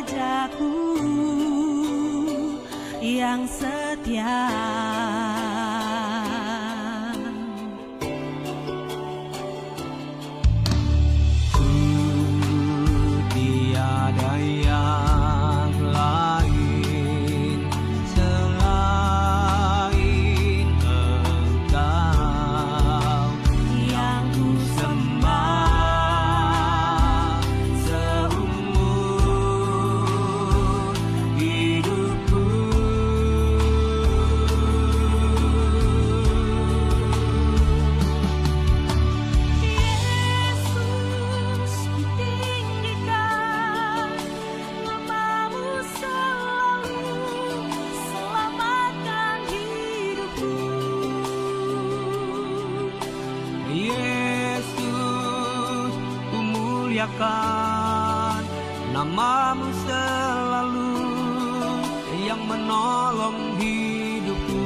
wajahku yang setia. Tiada yang lain selain Engkau Yang ku sembah seumur hidupku. Yesus, ku tinggikan namamu selalu, selamatkan hidupku. Yesus, ku muliakan namamu selalu, yang menolong hidupku.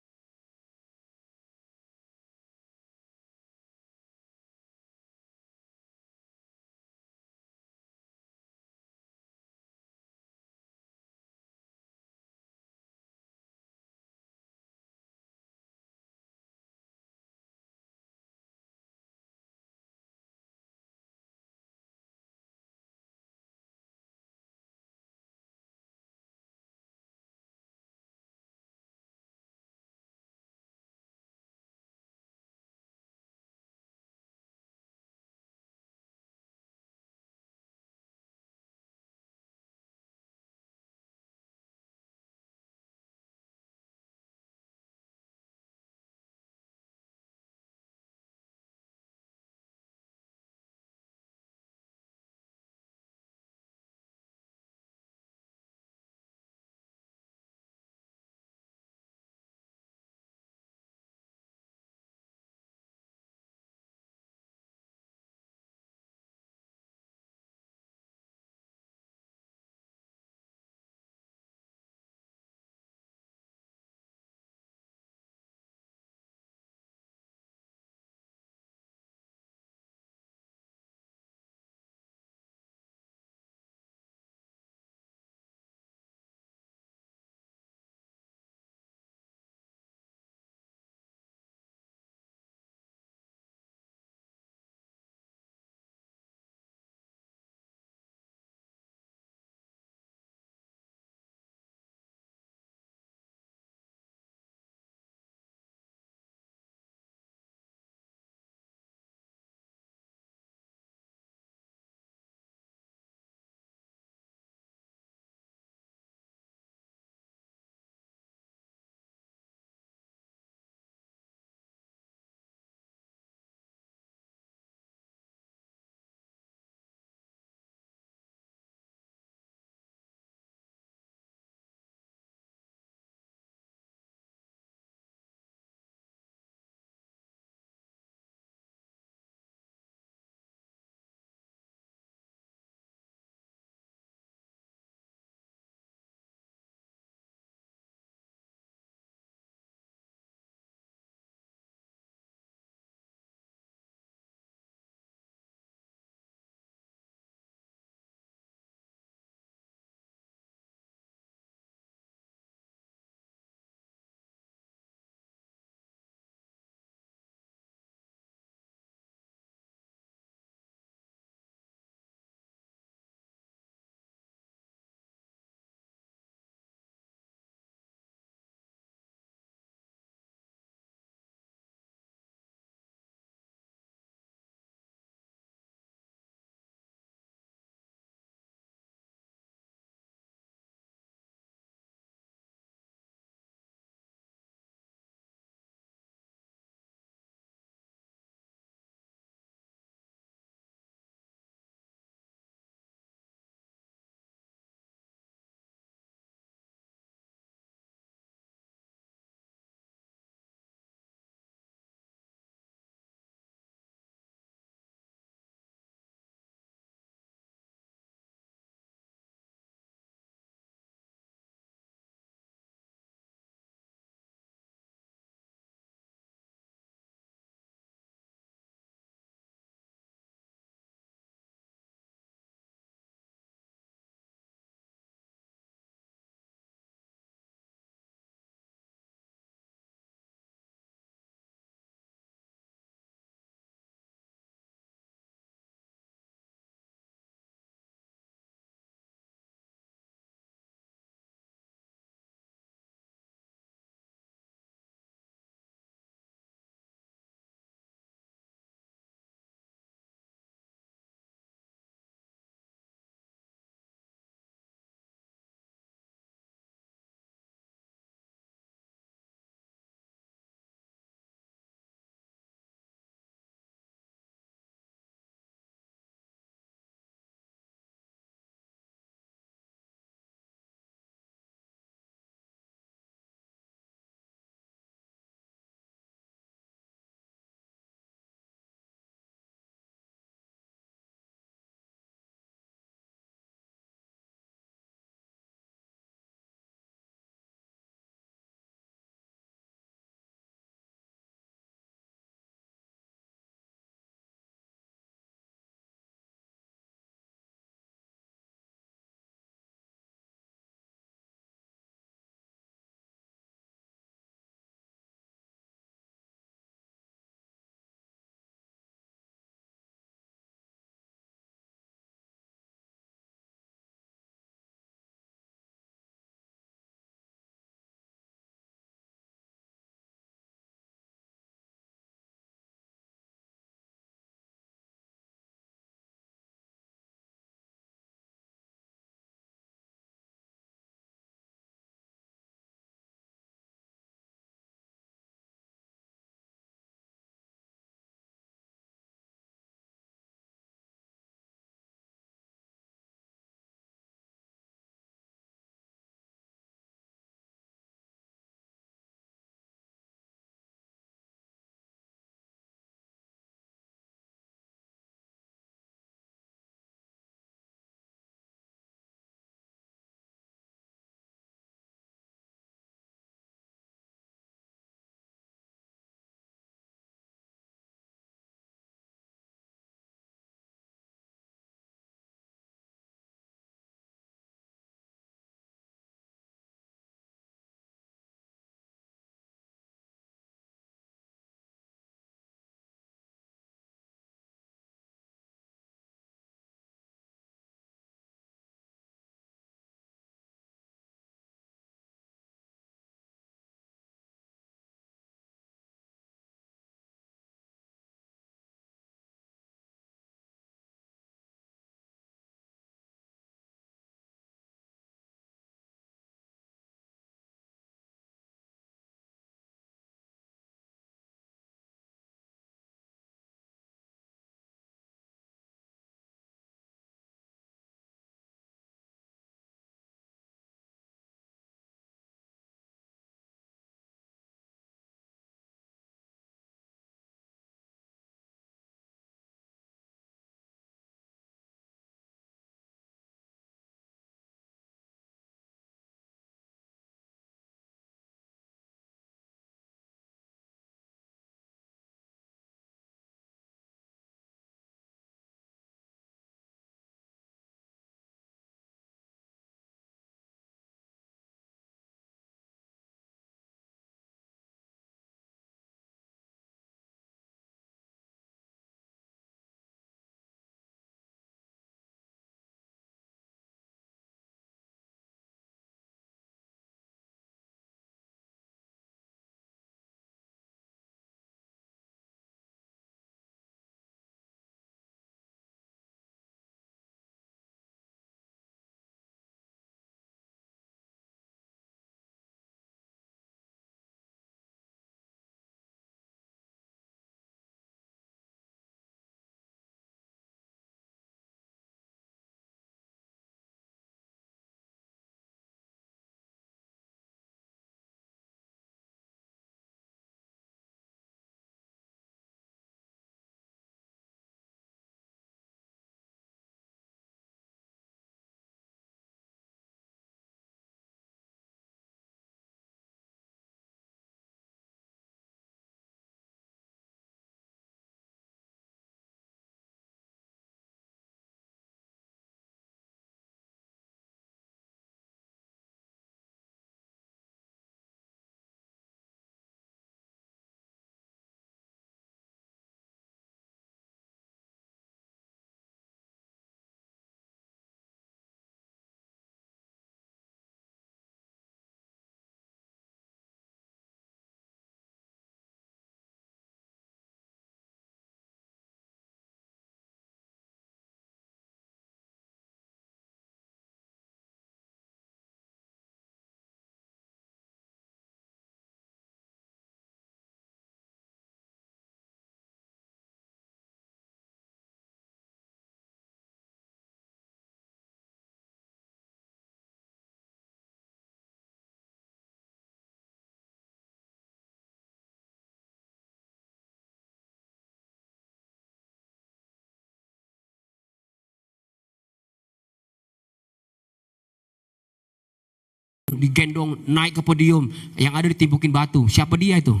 digendong naik ke podium, yang ada ditimpukin batu. Siapa dia itu?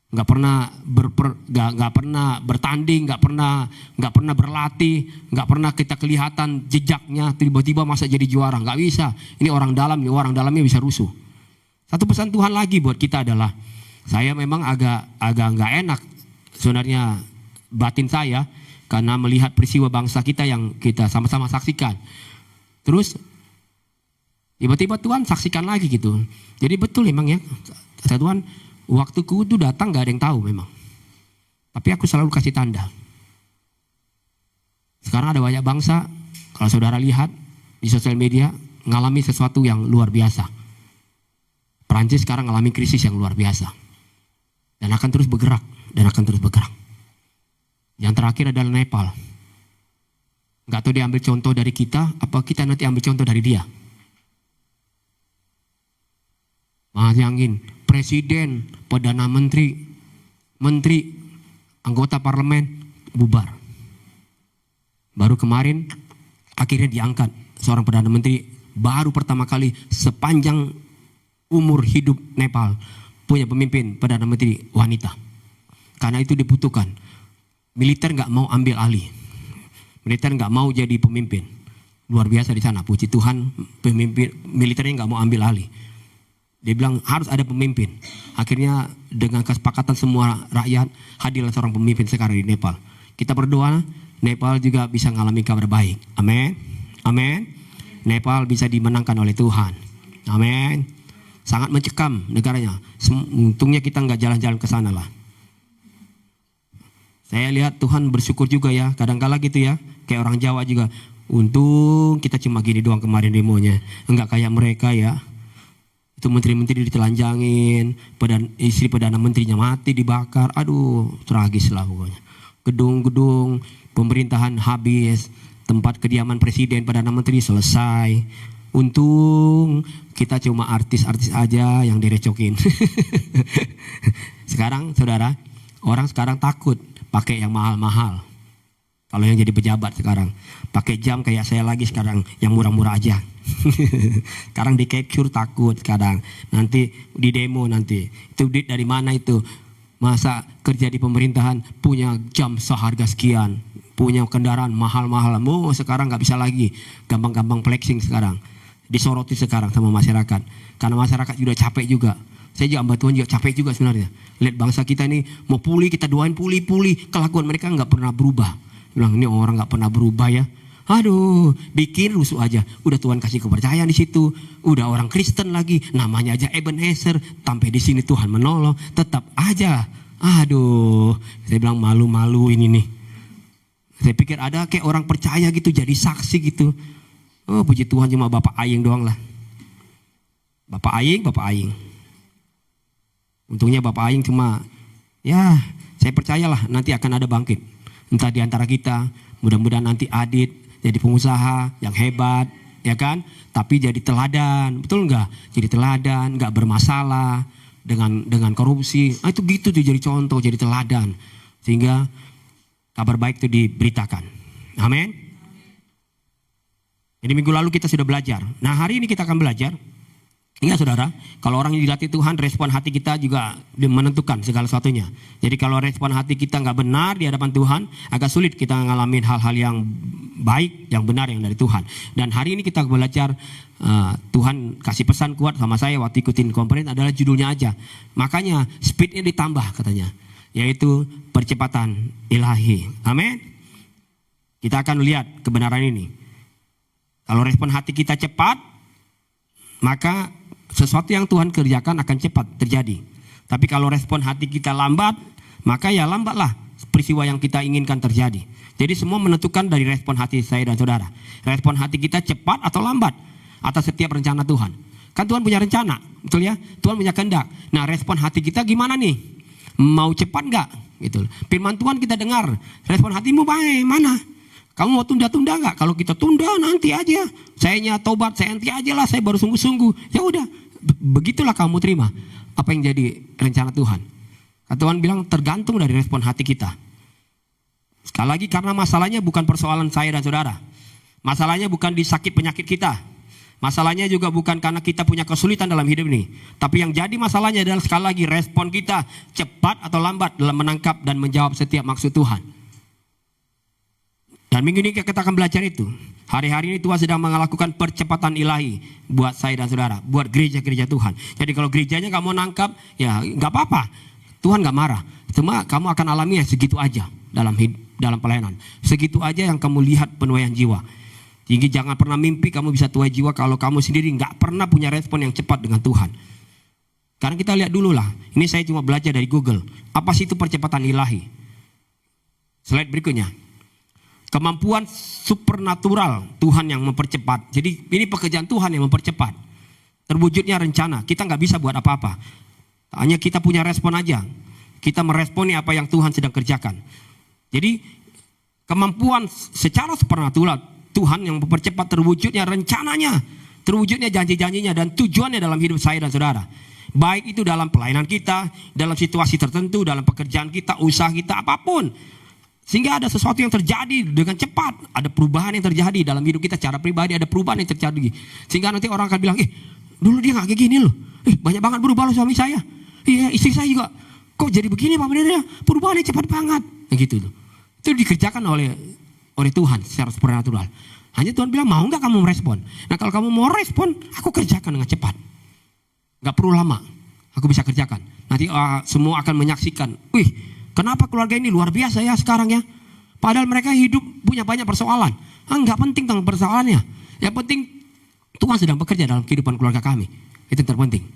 Nggak pernah bertanding, nggak pernah berlatih, nggak pernah kita kelihatan jejaknya, tiba-tiba masa jadi juara. Nggak bisa. Ini orang dalam, ini orang dalamnya bisa rusuh. Satu pesan Tuhan lagi buat kita adalah, saya memang agak nggak enak sebenarnya batin saya, karena melihat peristiwa bangsa kita yang kita sama-sama saksikan. Terus tiba-tiba Tuhan saksikan lagi gitu. Jadi betul emang ya, kata Tuhan, waktuku itu datang gak ada yang tahu memang. Tapi aku selalu kasih tanda. Sekarang ada banyak bangsa, kalau saudara lihat di sosial media, ngalami sesuatu yang luar biasa. Perancis sekarang ngalami krisis yang luar biasa. Dan akan terus bergerak, Yang terakhir adalah Nepal. Gak tahu dia ambil contoh dari kita, apa kita nanti ambil contoh dari dia. Bayangin, presiden, perdana menteri, anggota parlemen bubar. Baru kemarin akhirnya diangkat seorang perdana menteri, baru pertama kali sepanjang umur hidup Nepal punya pemimpin perdana menteri wanita. Karena itu dibutuhkan. Militer nggak mau ambil alih. Militer nggak mau jadi pemimpin. Luar biasa di sana. Puji Tuhan, pemimpin militernya nggak mau ambil alih. Dia bilang harus ada pemimpin. Akhirnya dengan kesepakatan semua rakyat, hadirlah seorang pemimpin sekarang di Nepal. Kita berdoa Nepal juga bisa mengalami kabar baik. Amin. Amin. Nepal bisa dimenangkan oleh Tuhan. Amin. Sangat mencekam negaranya. Untungnya kita nggak jalan-jalan ke sana lah. Saya lihat Tuhan bersyukur juga ya. Kadang-kala gitu ya. Kayak orang Jawa juga. Untung kita cuma gini doang kemarin demonya. Enggak kayak mereka ya. Itu menteri-menteri ditelanjangin. Istri perdana menterinya mati dibakar. Aduh, tragis lah pokoknya. Gedung-gedung pemerintahan habis. Tempat kediaman presiden, perdana menteri selesai. Untung kita cuma artis-artis aja yang direcokin. Sekarang saudara, orang sekarang takut pakai yang mahal-mahal. Kalau yang jadi pejabat sekarang pakai jam kayak saya lagi sekarang yang murah-murah aja. Sekarang di capture takut sekarang. Nanti di demo nanti. Itu duit dari mana itu? Masa kerja di pemerintahan punya jam seharga sekian, punya kendaraan mahal-mahal. Oh, sekarang nggak bisa lagi gampang-gampang flexing sekarang. Disoroti sekarang sama masyarakat. Karena masyarakat sudah capek juga. Saya juga hamba Tuhan juga capek juga sebenarnya. Lihat bangsa kita ini mau pulih, kita doain pulih. Kelakuan mereka nggak pernah berubah. Bilang ini orang nggak pernah berubah ya. Aduh, bikin rusuh aja. Udah Tuhan kasih kepercayaan di situ. Udah orang Kristen lagi, namanya aja Ebenezer. Sampai di sini Tuhan menolong, tetap aja. Aduh, saya bilang malu-malu ini nih. Saya pikir ada kayak orang percaya gitu, jadi saksi gitu. Oh, puji Tuhan cuma Bapak Aing doang lah. Bapak Aing. Untungnya Bapak Aing cuma, ya saya percayalah nanti akan ada bangkit. Entah di antara kita, mudah-mudahan nanti Adit jadi pengusaha yang hebat, ya kan? Tapi jadi teladan, betul nggak? Jadi teladan, nggak bermasalah dengan korupsi. Nah, itu gitu tuh jadi contoh, jadi teladan. Sehingga kabar baik itu diberitakan. Amin. Jadi minggu lalu kita sudah belajar. Nah, hari ini kita akan belajar. Ingat saudara, kalau orang yang dilatih Tuhan, respon hati kita juga menentukan segala sesuatunya. Jadi kalau respon hati kita nggak benar di hadapan Tuhan, agak sulit kita ngalamin hal-hal yang baik, yang benar, yang dari Tuhan. Dan hari ini kita belajar, Tuhan kasih pesan kuat sama saya waktu ikutin konferensi adalah judulnya aja. Makanya speednya ditambah katanya, yaitu percepatan ilahi. Amin. Kita akan lihat kebenaran ini. Kalau respon hati kita cepat, maka sesuatu yang Tuhan kerjakan akan cepat terjadi. Tapi kalau respon hati kita lambat, maka ya lambatlah peristiwa yang kita inginkan terjadi. Jadi semua menentukan dari respon hati saya dan saudara. Respon hati kita cepat atau lambat atas setiap rencana Tuhan. Kan Tuhan punya rencana, betul ya? Tuhan punya kehendak. Nah, respon hati kita gimana nih? Mau cepat nggak? Gitu. Firman Tuhan kita dengar, respon hatimu bagaimana? Kamu mau tunda-tunda nggak? Kalau kita tunda nanti aja. Sayanya tobat, saya nanti aja lah. Saya baru sungguh-sungguh. Ya udah, begitulah kamu terima apa yang jadi rencana Tuhan. Tuhan bilang tergantung dari respon hati kita. Sekali lagi karena masalahnya bukan persoalan saya dan saudara. Masalahnya bukan di sakit penyakit kita. Masalahnya juga bukan karena kita punya kesulitan dalam hidup ini. Tapi yang jadi masalahnya adalah sekali lagi respon kita cepat atau lambat dalam menangkap dan menjawab setiap maksud Tuhan. Dan minggu ini kita akan belajar itu. Hari-hari ini Tuhan sedang melakukan percepatan ilahi buat saya dan saudara, buat gereja-gereja Tuhan. Jadi kalau gerejanya gak mau nangkap, ya gak apa-apa. Tuhan gak marah. Cuma kamu akan alami segitu aja dalam pelayanan. Segitu aja yang kamu lihat penuaian jiwa. Jadi jangan pernah mimpi kamu bisa tuai jiwa kalau kamu sendiri gak pernah punya respon yang cepat dengan Tuhan. Karena kita lihat dulu lah. Ini saya cuma belajar dari Google. Apa sih itu percepatan ilahi? Slide berikutnya. Kemampuan supernatural Tuhan yang mempercepat. Jadi ini pekerjaan Tuhan yang mempercepat. Terwujudnya rencana. Kita gak bisa buat apa-apa. Hanya kita punya respon aja. Kita meresponi apa yang Tuhan sedang kerjakan. Jadi kemampuan secara supernatural Tuhan yang mempercepat terwujudnya rencananya. Terwujudnya janji-janjinya dan tujuannya dalam hidup saya dan saudara. Baik itu dalam pelayanan kita, dalam situasi tertentu, dalam pekerjaan kita, usaha kita, apapun. Sehingga ada sesuatu yang terjadi dengan cepat. Ada perubahan yang terjadi dalam hidup kita secara pribadi. Ada perubahan yang terjadi. Sehingga nanti orang akan bilang, dulu dia gak kayak gini loh. Banyak banget berubah loh suami saya. Iya, istri saya juga. Kok jadi begini Pak Pendeta? Perubahannya cepat banget. Gitu tuh. Itu dikerjakan oleh Tuhan secara supernatural. Hanya Tuhan bilang, mau gak kamu merespon? Nah kalau kamu mau respon, aku kerjakan dengan cepat. Gak perlu lama. Aku bisa kerjakan. Nanti semua akan menyaksikan. Kenapa keluarga ini luar biasa ya sekarang ya? Padahal mereka hidup punya banyak persoalan. Enggak penting tentang persoalannya. Yang penting Tuhan sedang bekerja dalam kehidupan keluarga kami. Itu yang terpenting.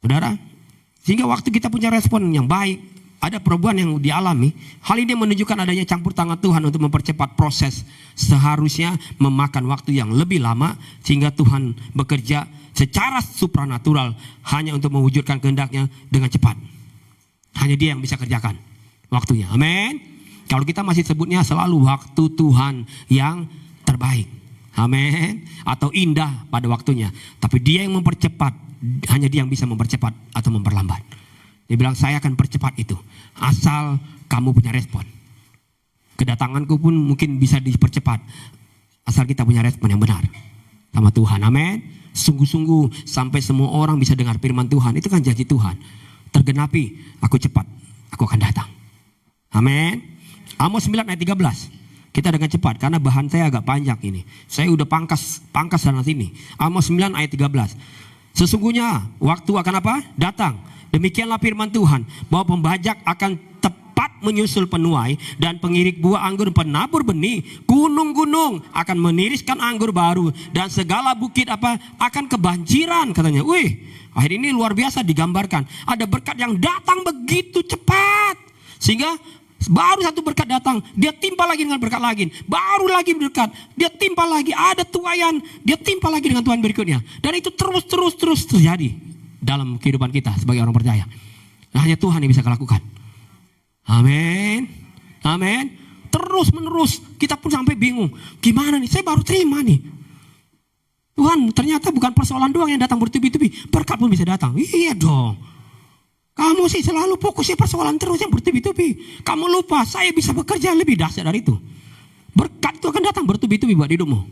Saudara, sehingga waktu kita punya respon yang baik, ada perubahan yang dialami. Hal ini menunjukkan adanya campur tangan Tuhan untuk mempercepat proses. Seharusnya memakan waktu yang lebih lama sehingga Tuhan bekerja secara supranatural hanya untuk mewujudkan kehendaknya dengan cepat. Hanya dia yang bisa kerjakan waktunya. Amin. Kalau kita masih sebutnya selalu waktu Tuhan yang terbaik. Amin. Atau indah pada waktunya. Tapi dia yang mempercepat. Hanya dia yang bisa mempercepat atau memperlambat. Dia bilang saya akan percepat itu. Asal kamu punya respon. Kedatanganku pun mungkin bisa dipercepat. Asal kita punya respon yang benar sama Tuhan. Amin. Sungguh-sungguh sampai semua orang bisa dengar firman Tuhan. Itu kan janji Tuhan. Tergenapi, aku cepat, aku akan datang. Amin. Amos 9 ayat 13. Kita dengan cepat, karena bahan saya agak panjang ini. Saya udah pangkas sana sini. Amos 9 ayat 13. Sesungguhnya waktu akan apa? Datang. Demikianlah firman Tuhan, bahwa pembajak akan tepat menyusul penuai, dan pengirik buah anggur penabur benih. Gunung-gunung akan meniriskan anggur baru, dan segala bukit akan kebanjiran katanya. Akhir ini luar biasa digambarkan. Ada berkat yang datang begitu cepat. Sehingga baru satu berkat datang, dia timpa lagi dengan berkat lagi. Baru lagi berkat, dia timpa lagi. Ada tuaian, dia timpa lagi dengan tuaian berikutnya. Dan itu terus terjadi dalam kehidupan kita sebagai orang percaya. Nah, hanya Tuhan yang bisa lakukan. Amin. Amin. Terus menerus kita pun sampai bingung. Gimana nih? Saya baru terima nih. Tuhan, ternyata bukan persoalan doang yang datang bertubi-tubi. Berkat pun bisa datang. Iya dong. Kamu sih selalu fokusnya persoalan terus yang bertubi-tubi. Kamu lupa saya bisa bekerja lebih dahsyat dari itu. Berkat itu akan datang bertubi-tubi buat hidupmu.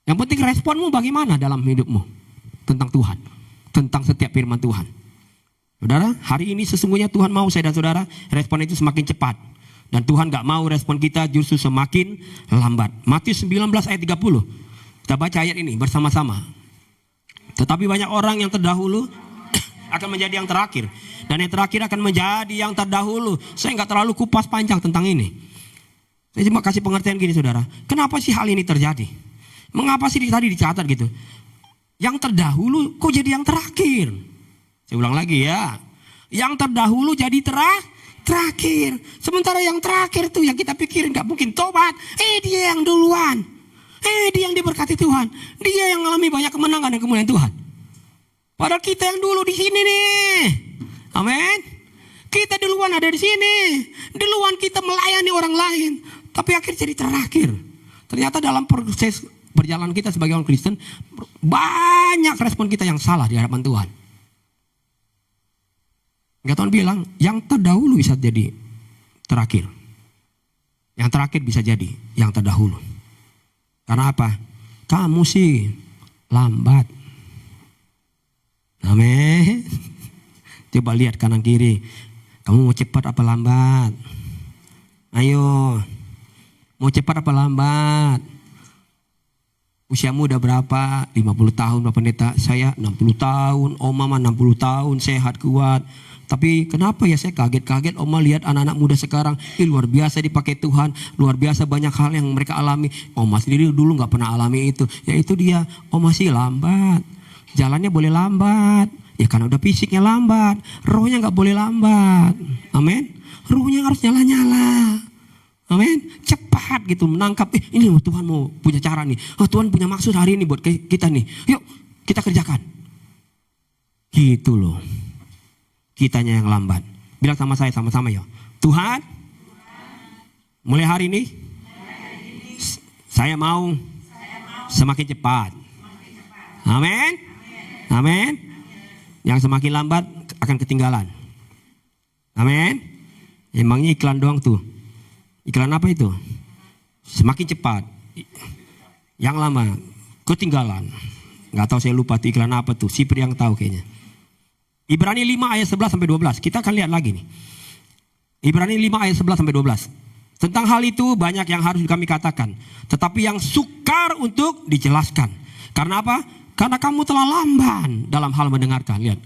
Yang penting responmu bagaimana dalam hidupmu. Tentang Tuhan. Tentang setiap firman Tuhan. Saudara, hari ini sesungguhnya Tuhan mau saya dan saudara respon itu semakin cepat. Dan Tuhan gak mau respon kita justru semakin lambat. Matius 19 ayat 30. Kita baca ayat ini bersama-sama. Tetapi banyak orang yang terdahulu akan menjadi yang terakhir. Dan yang terakhir akan menjadi yang terdahulu. Saya nggak terlalu kupas panjang tentang ini. Saya cuma kasih pengertian gini saudara. Kenapa sih hal ini terjadi? Mengapa sih tadi dicatat gitu? Yang terdahulu kok jadi yang terakhir? Saya ulang lagi ya. Yang terdahulu jadi terakhir. Sementara yang terakhir tuh yang kita pikirin gak mungkin tobat. Dia yang duluan. Dia yang diberkati Tuhan. Dia yang mengalami banyak kemenangan dan kemuliaan Tuhan. Padahal kita yang dulu di sini nih. Amin. Kita duluan ada di sini. Duluan kita melayani orang lain. Tapi akhirnya jadi terakhir. Ternyata dalam proses perjalanan kita sebagai orang Kristen, banyak respon kita yang salah di hadapan Tuhan. Enggak, Tuhan bilang, yang terdahulu bisa jadi terakhir. Yang terakhir bisa jadi yang terdahulu. Karena apa? kamu sih lambat. Amin. Coba lihat kanan kiri. Kamu mau cepat apa lambat? Ayo. Mau cepat apa lambat? Usiamu udah berapa? 50 tahun Pak Pendeta. Saya 60 tahun. Oma mah 60 tahun. Sehat kuat. Tapi kenapa ya saya kaget-kaget Oma lihat anak-anak muda sekarang. Luar biasa dipakai Tuhan. Luar biasa banyak hal yang mereka alami. Oma sendiri dulu gak pernah alami itu. Ya itu dia. Oma sih lambat. Jalannya boleh lambat. Ya karena udah fisiknya lambat. Rohnya gak boleh lambat. Amin. Ruhnya harus nyala-nyala. Amin. Cepat gitu menangkap. Ini Tuhan mau punya cara nih. Tuhan punya maksud hari ini buat kita nih. Yuk kita kerjakan. Gitu loh. Kitanya yang lambat. Bilang sama saya sama-sama ya. Tuhan, mulai hari ini saya mau semakin cepat. Amin. Amin. Yang semakin lambat akan ketinggalan. Amin. Emangnya iklan doang tuh. Iklan apa itu? Semakin cepat. Yang lama ketinggalan. Gak tahu, saya lupa tuh iklan apa tuh. Sipri yang tahu kayaknya. Ibrani 5 ayat 11 sampai 12. Kita akan lihat lagi nih. Ibrani 5 ayat 11 sampai 12. Tentang hal itu banyak yang harus kami katakan. Tetapi yang sukar untuk dijelaskan. Karena apa? Karena kamu telah lamban dalam hal mendengarkan. Lihat.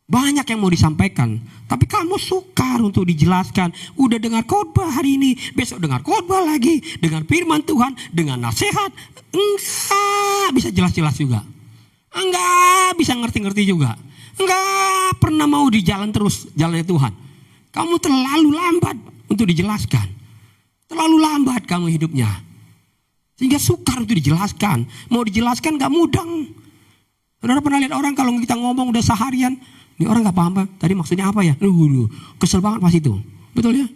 Banyak yang mau disampaikan. Tapi kamu sukar untuk dijelaskan. Udah dengar khotbah hari ini. Besok dengar khotbah lagi. Dengar firman Tuhan. Dengan nasihat. Enggak bisa jelas-jelas juga. Enggak bisa ngerti-ngerti juga. Enggak pernah mau di jalan terus jalannya Tuhan. Kamu terlalu lambat untuk dijelaskan. Terlalu lambat kamu hidupnya. Sehingga sukar untuk dijelaskan. Mau dijelaskan gak mudeng. Saudara pernah lihat orang kalau kita ngomong udah seharian. Ini orang gak paham tadi maksudnya apa ya. Kesel banget pas itu. Betul ya.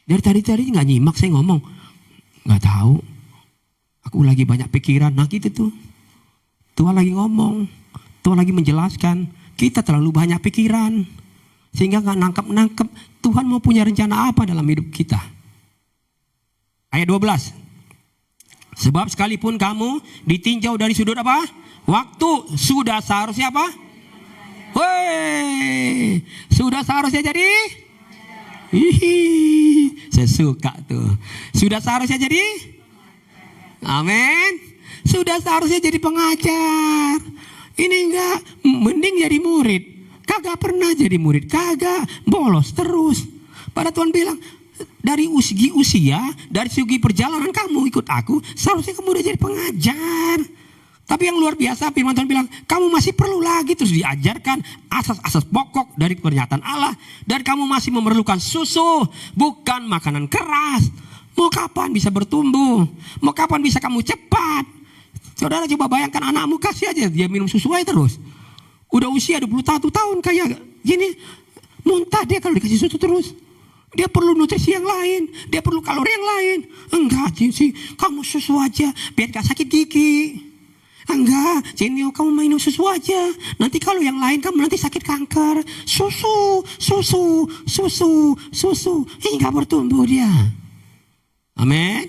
Dari tadi gak nyimak saya ngomong. Gak tahu. Aku lagi banyak pikiran. Nah gitu tuh. Tuhan lagi ngomong. Tuhan lagi menjelaskan. Kita terlalu banyak pikiran. Sehingga gak nangkep-nangkep. Tuhan mau punya rencana apa dalam hidup kita. Ayat 12. Sebab sekalipun kamu ditinjau dari sudut apa? Waktu. Sudah seharusnya apa? Woi, sudah seharusnya jadi? Saya suka tuh. Sudah seharusnya jadi? Amin. Sudah seharusnya jadi pengajar. Ini enggak, mending jadi murid. Kagak pernah jadi murid, kagak, bolos terus. Pada Tuhan bilang, dari segi usia, dari segi perjalanan kamu ikut aku, seharusnya kamu udah jadi pengajar. Tapi yang luar biasa, firman Tuhan bilang, kamu masih perlu lagi terus diajarkan asas-asas pokok dari pernyataan Allah. Dan kamu masih memerlukan susu, bukan makanan keras. Mau kapan bisa bertumbuh? Mau kapan bisa kamu cepat? Saudara coba bayangkan anakmu, kasih aja dia minum susu aja terus. Udah usia 21 tahun kayak gini, muntah dia kalau dikasih susu terus. Dia perlu nutrisi yang lain, dia perlu kalori yang lain. Enggak sih, kamu susu aja biar gak sakit gigi. Enggak, Cinio kamu minum susu aja. Nanti kalau yang lain kamu nanti sakit kanker. Susu. Enggak bertumbuh dia. Amin.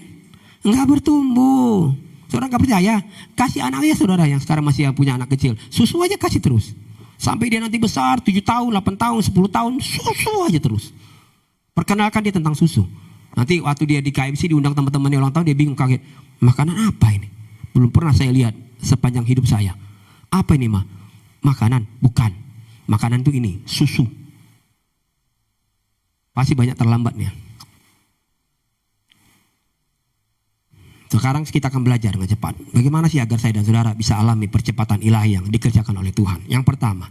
Enggak bertumbuh. Saudara enggak percaya? Kasih anaknya saudara yang sekarang masih punya anak kecil. Susu aja kasih terus. Sampai dia nanti besar 7 tahun, 8 tahun, 10 tahun. Susu aja terus. Perkenalkan dia tentang susu. Nanti waktu dia di KMC diundang teman-temannya ulang tahun, dia bingung kaget. Makanan apa ini? Belum pernah saya lihat sepanjang hidup saya. Apa ini mah? Makanan? Bukan. Makanan itu ini, susu. Pasti banyak terlambatnya. Sekarang kita akan belajar dengan cepat. Bagaimana sih agar saya dan saudara bisa alami percepatan ilahi yang dikerjakan oleh Tuhan. Yang pertama.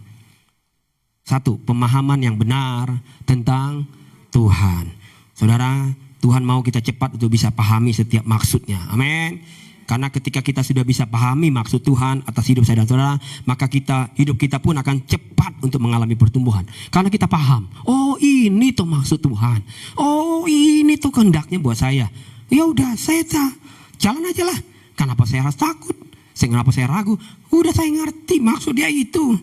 1. Pemahaman yang benar tentang Tuhan. Saudara, Tuhan mau kita cepat untuk bisa pahami setiap maksudnya. Amin. Karena ketika kita sudah bisa pahami maksud Tuhan atas hidup saya dan saudara, maka hidup kita pun akan cepat untuk mengalami pertumbuhan. Karena kita paham, oh ini tuh maksud Tuhan. Oh ini tuh kehendaknya buat saya. Ya udah, saya jalan aja lah. Kenapa saya harus takut? Kenapa saya ragu? Udah saya ngerti maksud dia itu.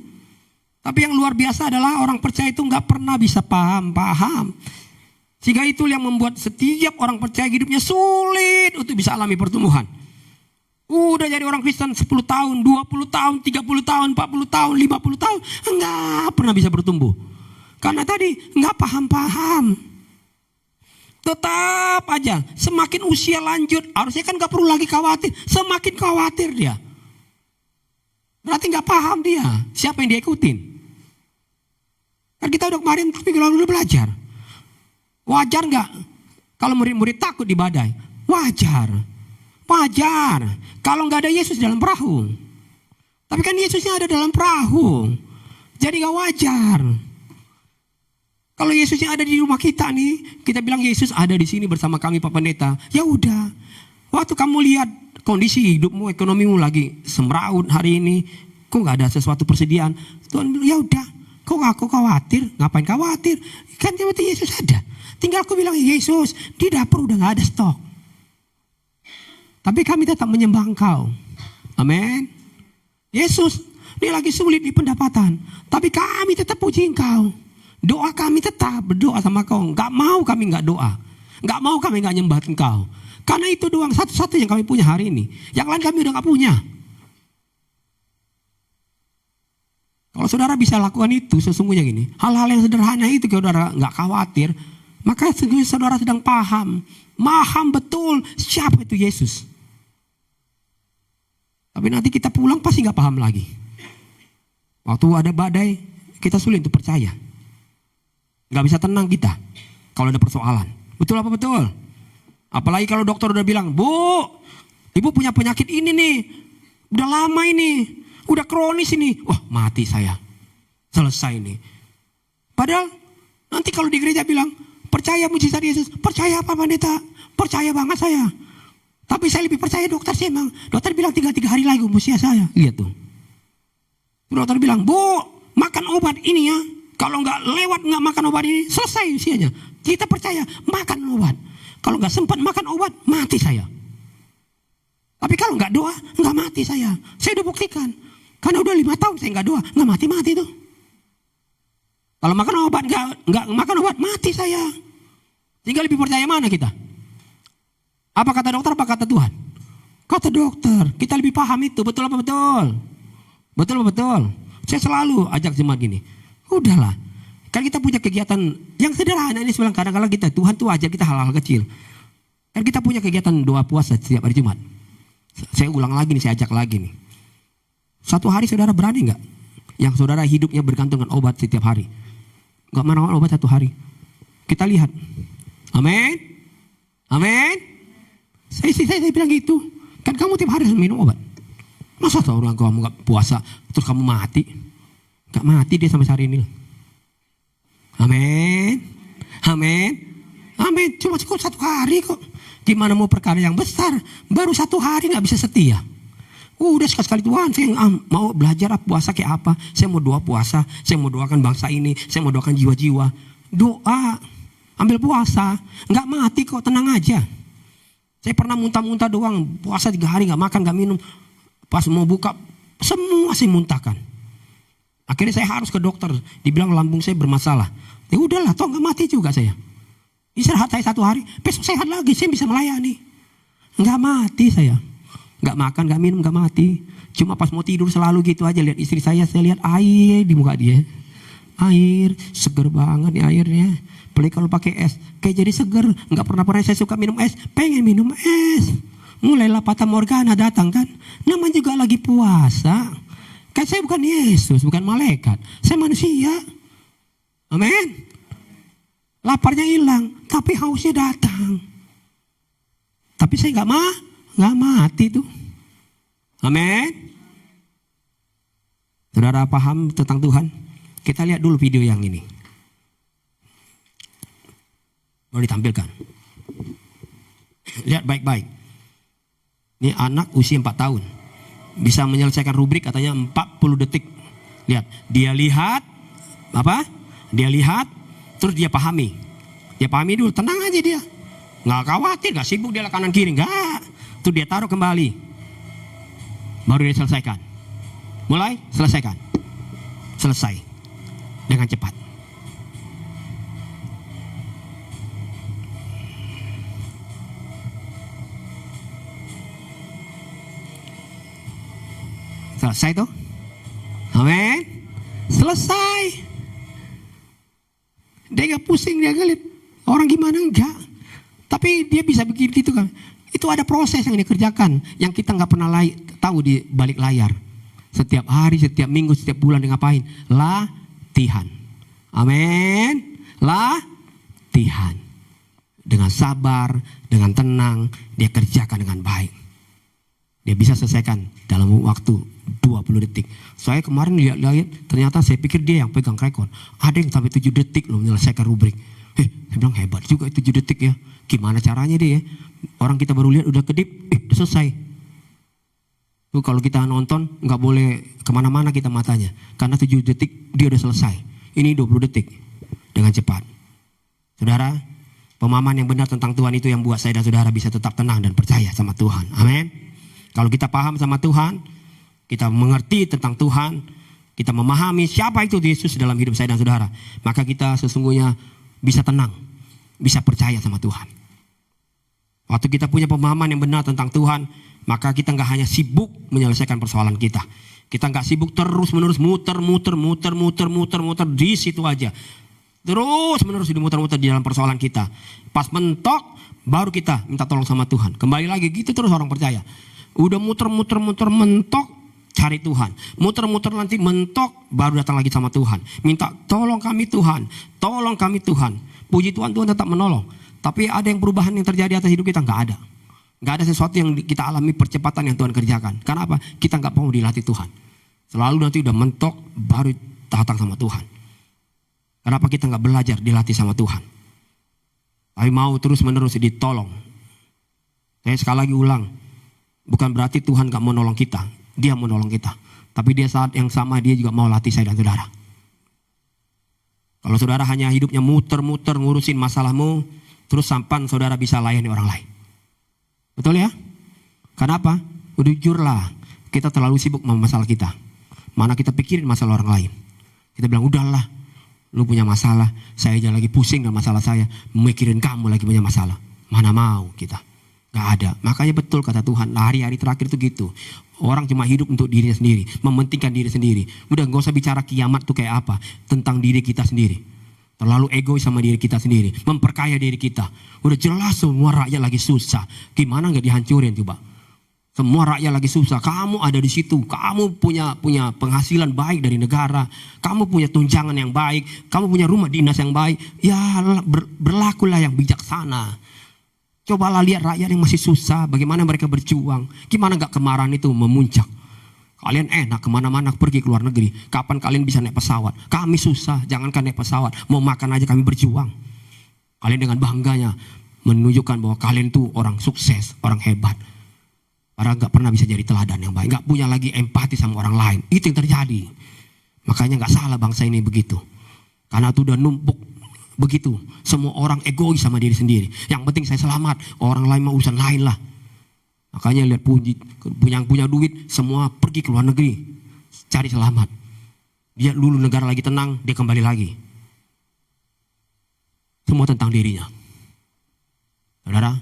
Tapi yang luar biasa adalah orang percaya itu nggak pernah bisa paham. Sehingga itu yang membuat setiap orang percaya hidupnya sulit untuk bisa alami pertumbuhan. Udah jadi orang Kristen 10 tahun, 20 tahun, 30 tahun, 40 tahun, 50 tahun. Enggak pernah bisa bertumbuh. Karena tadi enggak paham-paham. Tetap aja semakin usia lanjut, harusnya kan enggak perlu lagi khawatir. Semakin khawatir dia. Berarti enggak paham dia. Siapa yang dia ikutin? Kan kita udah kemarin minggu lalu udah belajar. Wajar enggak kalau murid-murid takut di badai? Wajar. Wajar. Kalau nggak ada Yesus dalam perahu. Tapi kan Yesusnya ada dalam perahu. Jadi nggak wajar. Kalau Yesusnya ada di rumah kita nih, kita bilang Yesus ada di sini bersama kami Pak Pendeta. Ya udah. Waktu kamu lihat kondisi hidupmu, ekonomimu lagi semraut hari ini, kok nggak ada sesuatu persediaan? Tuhan bilang ya udah. Kok aku khawatir? Ngapain khawatir? Kan seperti Yesus ada. Tinggal aku bilang Yesus di dapur udah nggak ada stok. Tapi kami tetap menyembah Engkau. Amin. Yesus, dia lagi sulit di pendapatan. Tapi kami tetap puji Engkau. Doa kami tetap berdoa sama Kau. Gak mau kami gak doa. Gak mau kami gak nyembah Engkau. Karena itu doang satu-satu yang kami punya hari ini. Yang lain kami udah gak punya. Kalau saudara bisa lakukan itu sesungguhnya gini. Hal-hal yang sederhana itu kalau saudara gak khawatir. Maka sesungguhnya saudara sedang paham. Paham betul siapa itu Yesus. Tapi nanti kita pulang pasti gak paham lagi. Waktu ada badai, kita sulit untuk percaya. Gak bisa tenang kita kalau ada persoalan. Betul apa betul? Apalagi kalau dokter udah bilang, Bu, ibu punya penyakit ini nih. Udah lama ini. Udah kronis ini. Wah, mati saya. Selesai nih. Padahal nanti kalau di gereja bilang, percaya mujizat Yesus. Percaya apa Pendeta? Percaya banget saya. Tapi saya lebih percaya dokter sih emang. Dokter bilang 3 hari lagi usia saya. Lihat tuh. Dokter bilang, Bu, makan obat ini ya. Kalau nggak lewat nggak makan obat ini, selesai usianya. Kita percaya, makan obat. Kalau nggak sempat makan obat, mati saya. Tapi kalau nggak doa, nggak mati saya. Saya udah buktikan. Karena udah 5 tahun saya nggak doa, nggak mati tuh. Kalau makan obat nggak makan obat, mati saya. Tinggal lebih percaya mana kita? Apa kata dokter, apa kata Tuhan? Kata dokter, kita lebih paham itu. Betul apa betul? Betul apa betul? Saya selalu ajak jemaat gini. Udahlah, kan kita punya kegiatan yang sederhana ini sebenarnya. Kadang-kadang kita, Tuhan tuh ajar kita hal-hal kecil. Kan kita punya kegiatan doa puasa setiap hari Jumat. Saya ulang lagi nih, saya ajak lagi nih. Satu hari saudara berani nggak? Yang saudara hidupnya bergantung dengan obat setiap hari. Nggak mana obat satu hari. Kita lihat. Amin. Amin. Saya bilang gitu. Kan kamu tiap hari harus minum obat. Masa seorang kamu gak puasa terus kamu mati? Gak mati dia sampai hari ini. Amin. Amin. Amin. Cuma cukup 1 hari kok. Gimana mau perkara yang besar? Baru 1 hari gak bisa setia. Udah sekali-sekali Tuhan, saya mau belajar puasa kayak apa. Saya mau doa puasa. Saya mau doakan bangsa ini. Saya mau doakan jiwa-jiwa. Doa. Ambil puasa. Gak mati kok, tenang aja. Saya pernah muntah-muntah doang, puasa 3 hari gak makan, gak minum. Pas mau buka, semua saya muntahkan. Akhirnya saya harus ke dokter, dibilang lambung saya bermasalah. Ya udahlah, toh gak mati juga saya. Istirahat saya 1 hari, besok sehat lagi, saya bisa melayani. Gak mati saya. Gak makan, gak minum, gak mati. Cuma pas mau tidur selalu gitu aja, lihat istri saya lihat air di muka dia. Air, seger banget nih airnya. Apalagi kalau pakai es, kayak jadi seger. Nggak pernah saya suka minum es, pengen minum es. Mulailah Fata Morgana datang kan. Namanya juga lagi puasa. Kan saya bukan Yesus, bukan malaikat. Saya manusia. Amin. Laparnya hilang, tapi hausnya datang. Tapi saya nggak mati tuh. Amin. Saudara paham tentang Tuhan? Kita lihat dulu video yang ini. Boleh ditampilkan. Lihat baik-baik. Ini anak usia 4 tahun. Bisa menyelesaikan rubrik katanya 40 detik. Lihat, dia lihat apa? Dia lihat terus dia pahami. Dia pahami dulu, tenang aja dia. Nggak khawatir, nggak sibuk dia kanan kiri, nggak. Tuh dia taruh kembali. Baru dia selesaikan. Mulai, selesaikan. Selesai. Dengan cepat. Selesai tuh. Amin. Selesai. Dia gak pusing, dia gak lihat orang gimana, enggak. Tapi dia bisa bikin gitu kan. Itu ada proses yang dikerjakan yang kita nggak pernah tahu di balik layar. Setiap hari, setiap minggu, setiap bulan dia ngapain? Latihan. Amin. Latihan. Dengan sabar, dengan tenang, dia kerjakan dengan baik. Dia bisa selesaikan dalam waktu 20 detik. Saya kemarin lihat, ternyata saya pikir dia yang pegang rekor. Ada yang sampai 7 detik loh menyelesaikan rubrik. Saya bilang hebat juga 7 detik ya. Gimana caranya dia ya? Orang kita baru lihat udah kedip, udah selesai. Tuh kalau kita nonton nggak boleh kemana-mana kita matanya. Karena 7 detik dia udah selesai. Ini 20 detik dengan cepat. Saudara, pemahaman yang benar tentang Tuhan itu yang buat saya dan saudara bisa tetap tenang dan percaya sama Tuhan. Amin. Kalau kita paham sama Tuhan, kita mengerti tentang Tuhan, kita memahami siapa itu Yesus dalam hidup saya dan saudara, maka kita sesungguhnya bisa tenang, bisa percaya sama Tuhan. Waktu kita punya pemahaman yang benar tentang Tuhan, maka kita nggak hanya sibuk menyelesaikan persoalan kita. Kita nggak sibuk terus menerus muter di situ aja. Terus menerus dimuter-muter di dalam persoalan kita. Pas mentok, baru kita minta tolong sama Tuhan. Kembali lagi gitu terus orang percaya. Udah muter mentok, cari Tuhan. Muter-muter nanti mentok, baru datang lagi sama Tuhan. Minta tolong kami Tuhan, tolong kami Tuhan. Puji Tuhan, Tuhan tetap menolong. Tapi ada yang perubahan yang terjadi atas hidup kita? Nggak ada. Nggak ada sesuatu yang kita alami percepatan yang Tuhan kerjakan. Kenapa? Kita nggak mau dilatih Tuhan. Selalu nanti udah mentok baru datang sama Tuhan. Kenapa kita nggak belajar dilatih sama Tuhan? Tapi mau terus menerus ditolong. Saya sekali lagi ulang. Bukan berarti Tuhan nggak mau nolong kita. Dia mau nolong kita. Tapi dia saat yang sama dia juga mau latih saya dan saudara. Kalau saudara hanya hidupnya muter-muter ngurusin masalahmu, terus sampan saudara bisa layani orang lain. Betul ya? Kenapa? Jujurlah, kita terlalu sibuk sama masalah kita. Mana kita pikirin masalah orang lain. Kita bilang, udahlah, lu punya masalah, saya aja lagi pusing dengan masalah saya, mikirin kamu lagi punya masalah. Mana mau kita? Gak ada. Makanya betul kata Tuhan, hari-hari terakhir itu gitu. Orang cuma hidup untuk dirinya sendiri, mementingkan diri sendiri. Udah gak usah bicara kiamat tuh kayak apa, tentang diri kita sendiri. Terlalu egois sama diri kita sendiri, memperkaya diri kita. Udah jelas semua rakyat lagi susah. Gimana nggak dihancurin coba? Semua rakyat lagi susah. Kamu ada di situ. Kamu punya penghasilan baik dari negara. Kamu punya tunjangan yang baik. Kamu punya rumah dinas yang baik. Ya berlakulah yang bijaksana. Cobalah lihat rakyat yang masih susah. Bagaimana mereka berjuang. Gimana nggak kemarahan itu memuncak. Kalian enak kemana-mana pergi ke luar negeri. Kapan kalian bisa naik pesawat? Kami susah, jangankan naik pesawat. Mau makan aja kami berjuang. Kalian dengan bangganya menunjukkan bahwa kalian tuh orang sukses, orang hebat. Padahal gak pernah bisa jadi teladan yang baik. Gak punya lagi empati sama orang lain. Itu yang terjadi. Makanya gak salah bangsa ini begitu. Karena itu udah numpuk begitu. Semua orang egois sama diri sendiri. Yang penting saya selamat. Orang lain mau urusan lain lah. Makanya lihat punya duit semua pergi ke luar negeri cari selamat. Dia dulu negara lagi tenang, dia kembali lagi. Semua tentang dirinya. Saudara,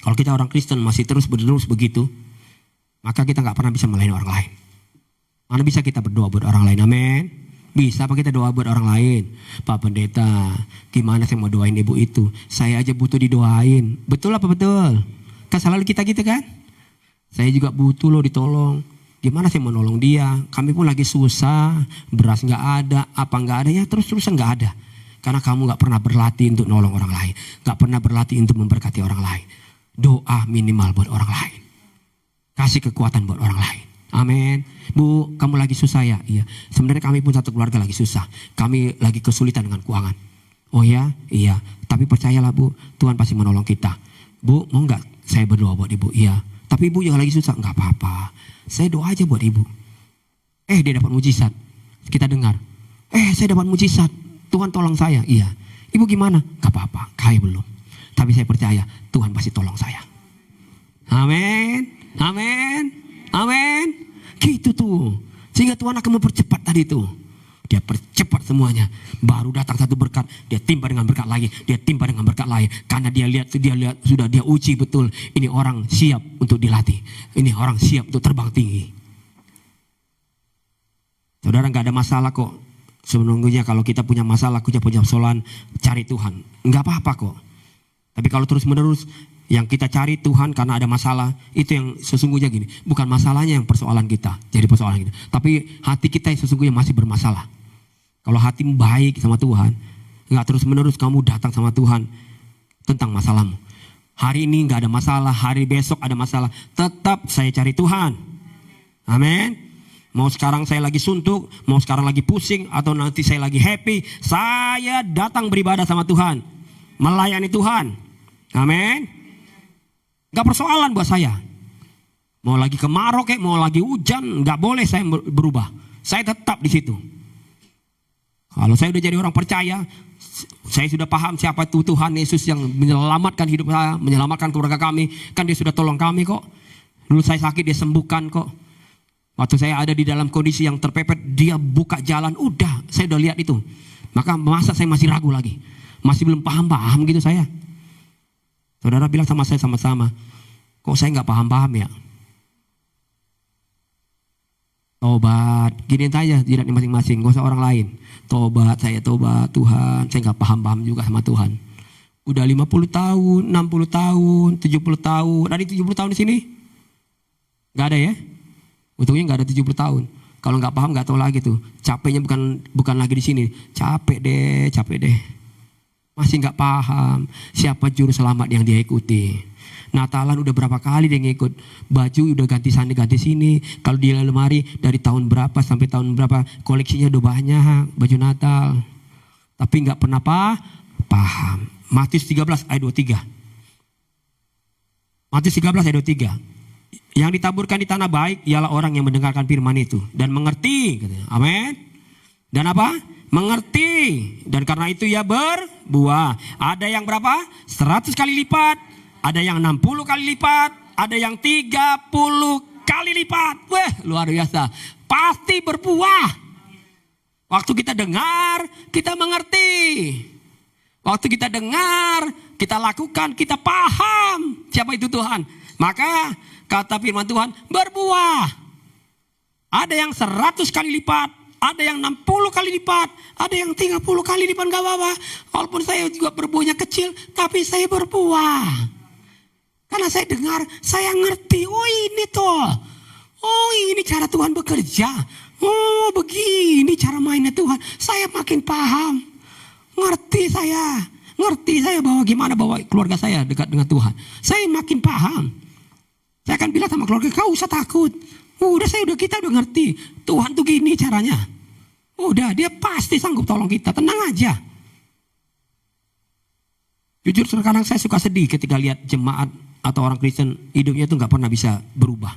kalau kita orang Kristen masih terus begitu, maka kita nggak pernah bisa melayani orang lain. Mana bisa kita berdoa buat orang lain? Amin. Bisa apa kita doa buat orang lain? Pak Pendeta, gimana saya mau doain ibu itu? Saya aja butuh didoain. Betul apa betul? Kan selalu kita gitu kan? Saya juga butuh loh ditolong. Gimana saya mau nolong dia? Kami pun lagi susah. Beras gak ada, apa gak ada. Ya terus-terusan gak ada. Karena kamu gak pernah berlatih untuk nolong orang lain. Gak pernah berlatih untuk memberkati orang lain. Doa minimal buat orang lain. Kasih kekuatan buat orang lain. Amin. Bu, kamu lagi susah ya? Iya. Sebenarnya kami pun satu keluarga lagi susah. Kami lagi kesulitan dengan keuangan. Oh ya? Iya. Tapi percayalah Bu, Tuhan pasti menolong kita. Bu, mau gak saya berdoa buat ibu? Iya. Tapi ibu juga lagi susah. Gak apa-apa. Saya doa aja buat ibu. Dia dapat mujizat. Kita dengar. Saya dapat mujizat. Tuhan tolong saya. Iya. Ibu gimana? Gak apa-apa. Kaya belum. Tapi saya percaya Tuhan pasti tolong saya. Amin. Amin. Amin. Gitu tuh. Sehingga Tuhan akan mempercepat tadi tuh. Dia percepat semuanya. Baru datang satu berkat, dia timba dengan berkat lain, dia timba dengan berkat lain. Karena dia lihat sudah dia uji betul. Ini orang siap untuk dilatih. Ini orang siap untuk terbang tinggi. Saudara, nggak ada masalah kok. Sebenarnya kalau kita punya masalah, kita punya persoalan, cari Tuhan. Nggak apa-apa kok. Tapi kalau terus menerus yang kita cari Tuhan karena ada masalah, itu yang sesungguhnya gini. Bukan masalahnya yang persoalan kita, jadi persoalan kita. Tapi hati kita yang sesungguhnya masih bermasalah. Kalau hatimu baik sama Tuhan, nggak terus menerus kamu datang sama Tuhan tentang masalahmu. Hari ini nggak ada masalah, hari besok ada masalah, tetap saya cari Tuhan. Amin. Mau sekarang saya lagi suntuk, mau sekarang lagi pusing, atau nanti saya lagi happy, saya datang beribadah sama Tuhan, melayani Tuhan. Amin. Gak persoalan buat saya. Mau lagi kemarau kayak, mau lagi hujan, gak boleh saya berubah. Saya tetap di situ. Kalau saya udah jadi orang percaya, saya sudah paham siapa itu Tuhan Yesus yang menyelamatkan hidup saya, menyelamatkan keluarga kami. Kan dia sudah tolong kami kok. Dulu saya sakit, dia sembuhkan kok. Waktu saya ada di dalam kondisi yang terpepet, dia buka jalan. Udah, saya udah lihat itu. Maka masa saya masih ragu lagi, masih belum paham gitu saya. Saudara bilang sama saya sama-sama, kok saya nggak paham ya? Tobat, gini aja diri masing-masing, gak usah orang lain. Tobat, saya tobat Tuhan, saya nggak paham juga sama Tuhan. Udah 50 tahun, 60 tahun, 70 tahun, dari 70 tahun di sini nggak ada ya? Untungnya nggak ada 70 tahun. Kalau nggak paham nggak tahu lagi tuh. Capeknya bukan lagi di sini. Capek deh. Masih nggak paham siapa juru selamat yang dia ikuti. Natalan udah berapa kali dia ngikut. Baju udah ganti sana ganti sini. Kalau di lemari dari tahun berapa sampai tahun berapa, koleksinya udah banyak baju Natal. Tapi nggak pernah paham. Matius 13 ayat 23. Matius 13 ayat 23. Yang ditaburkan di tanah baik ialah orang yang mendengarkan firman itu dan mengerti. Amin. Dan apa? Mengerti. Dan karena itu ia berbuah. Ada yang berapa? 100 kali lipat. Ada yang 60 kali lipat. Ada yang 30 kali lipat. Wah, luar biasa. Pasti berbuah. Waktu kita dengar, kita mengerti. Waktu kita dengar, kita lakukan, kita paham siapa itu Tuhan. Maka kata firman Tuhan, berbuah. Ada yang 100 kali lipat, ada yang 60 kali lipat, ada yang 30 kali lipat, gak apa-apa. Walaupun saya juga berbuahnya kecil, tapi saya berbuah. Karena saya dengar, saya ngerti, oh ini toh. Oh ini cara Tuhan bekerja. Oh begini cara mainnya Tuhan. Saya makin paham. Ngerti saya bahwa gimana bawa keluarga saya dekat dengan Tuhan. Saya makin paham. Saya akan bilang sama keluarga, kau usah takut. Kita udah ngerti. Tuhan tuh gini caranya. Udah, dia pasti sanggup tolong kita. Tenang aja. Jujur sekarang saya suka sedih ketika lihat jemaat atau orang Kristen hidupnya tuh gak pernah bisa berubah.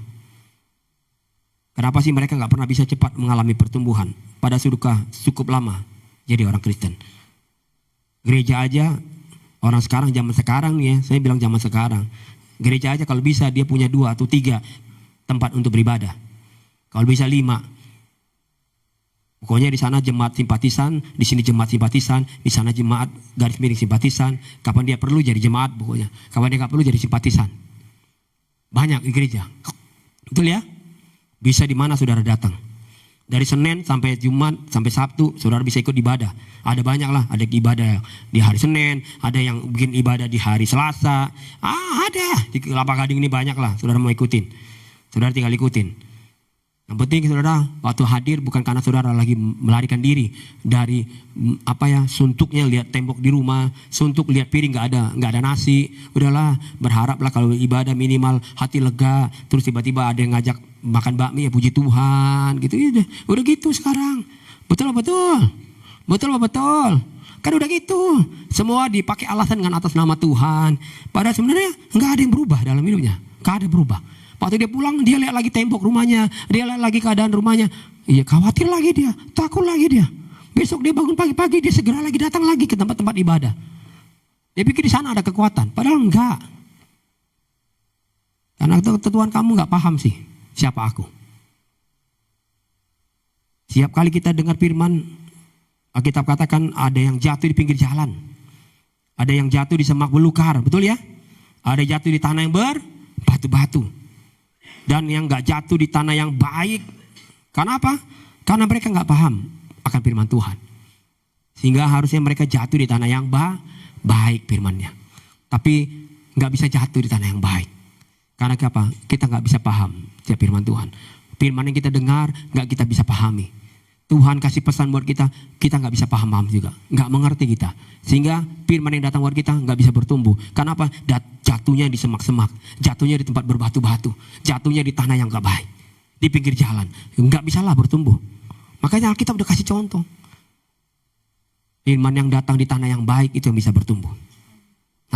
Kenapa sih mereka gak pernah bisa cepat mengalami pertumbuhan? Pada sudah cukup lama jadi orang Kristen. Gereja aja, orang sekarang zaman sekarang nih ya, saya bilang zaman sekarang. Gereja aja kalau bisa dia punya 2 atau 3 tempat untuk beribadah. Kalau bisa 5. Pokoknya di sana jemaat simpatisan, di sini jemaat simpatisan, di sana jemaat garis miring simpatisan. Kapan dia perlu jadi jemaat pokoknya. Kapan dia gak perlu jadi simpatisan. Banyak di gereja. Betul ya? Bisa di mana saudara datang. Dari Senin sampai Jumat sampai Sabtu saudara bisa ikut ibadah. Ada banyak lah, ada ibadah di hari Senin, ada yang bikin ibadah di hari Selasa. Ada di Kelapa Gading ini banyak lah, saudara mau ikutin. Saudara tinggal ikutin. Yang penting saudara waktu hadir bukan karena saudara lagi melarikan diri dari suntuknya lihat tembok di rumah, suntuk lihat piring nggak ada nasi. Udahlah, berharaplah kalau ibadah minimal hati lega, terus tiba-tiba ada yang ngajak makan bakmi, ya puji Tuhan gitu. Udah gitu sekarang. Betul. Kan udah gitu. Semua dipakai alasan dengan atas nama Tuhan. Padahal sebenarnya nggak ada yang berubah dalam hidupnya. Nggak ada berubah. Waktu dia pulang, dia lihat lagi tembok rumahnya, dia lihat lagi keadaan rumahnya. Iya, khawatir lagi dia, takut lagi dia. Besok dia bangun pagi-pagi, dia segera lagi datang lagi ke tempat-tempat ibadah. Dia pikir di sana ada kekuatan, padahal enggak. Karena Tuhan kamu nggak paham sih siapa aku. Setiap kali kita dengar firman, Alkitab katakan ada yang jatuh di pinggir jalan, ada yang jatuh di semak belukar, betul ya? Ada yang jatuh di tanah yang berbatu-batu. Dan yang gak jatuh di tanah yang baik. Karena apa? Karena mereka nggak paham akan firman Tuhan. Sehingga harusnya mereka jatuh di tanah yang baik firman-Nya. Tapi nggak bisa jatuh di tanah yang baik. Karena apa? Kita nggak bisa paham setiap firman Tuhan. Firman yang kita dengar nggak kita bisa pahami. Tuhan kasih pesan buat kita, kita nggak bisa paham juga, nggak mengerti kita, sehingga firman yang datang buat kita nggak bisa bertumbuh. Karena apa? Jatuhnya di semak-semak, jatuhnya di tempat berbatu-batu, jatuhnya di tanah yang nggak baik, di pinggir jalan, nggak bisalah bertumbuh. Makanya Alkitab udah kasih contoh. Firman yang datang di tanah yang baik itu yang bisa bertumbuh.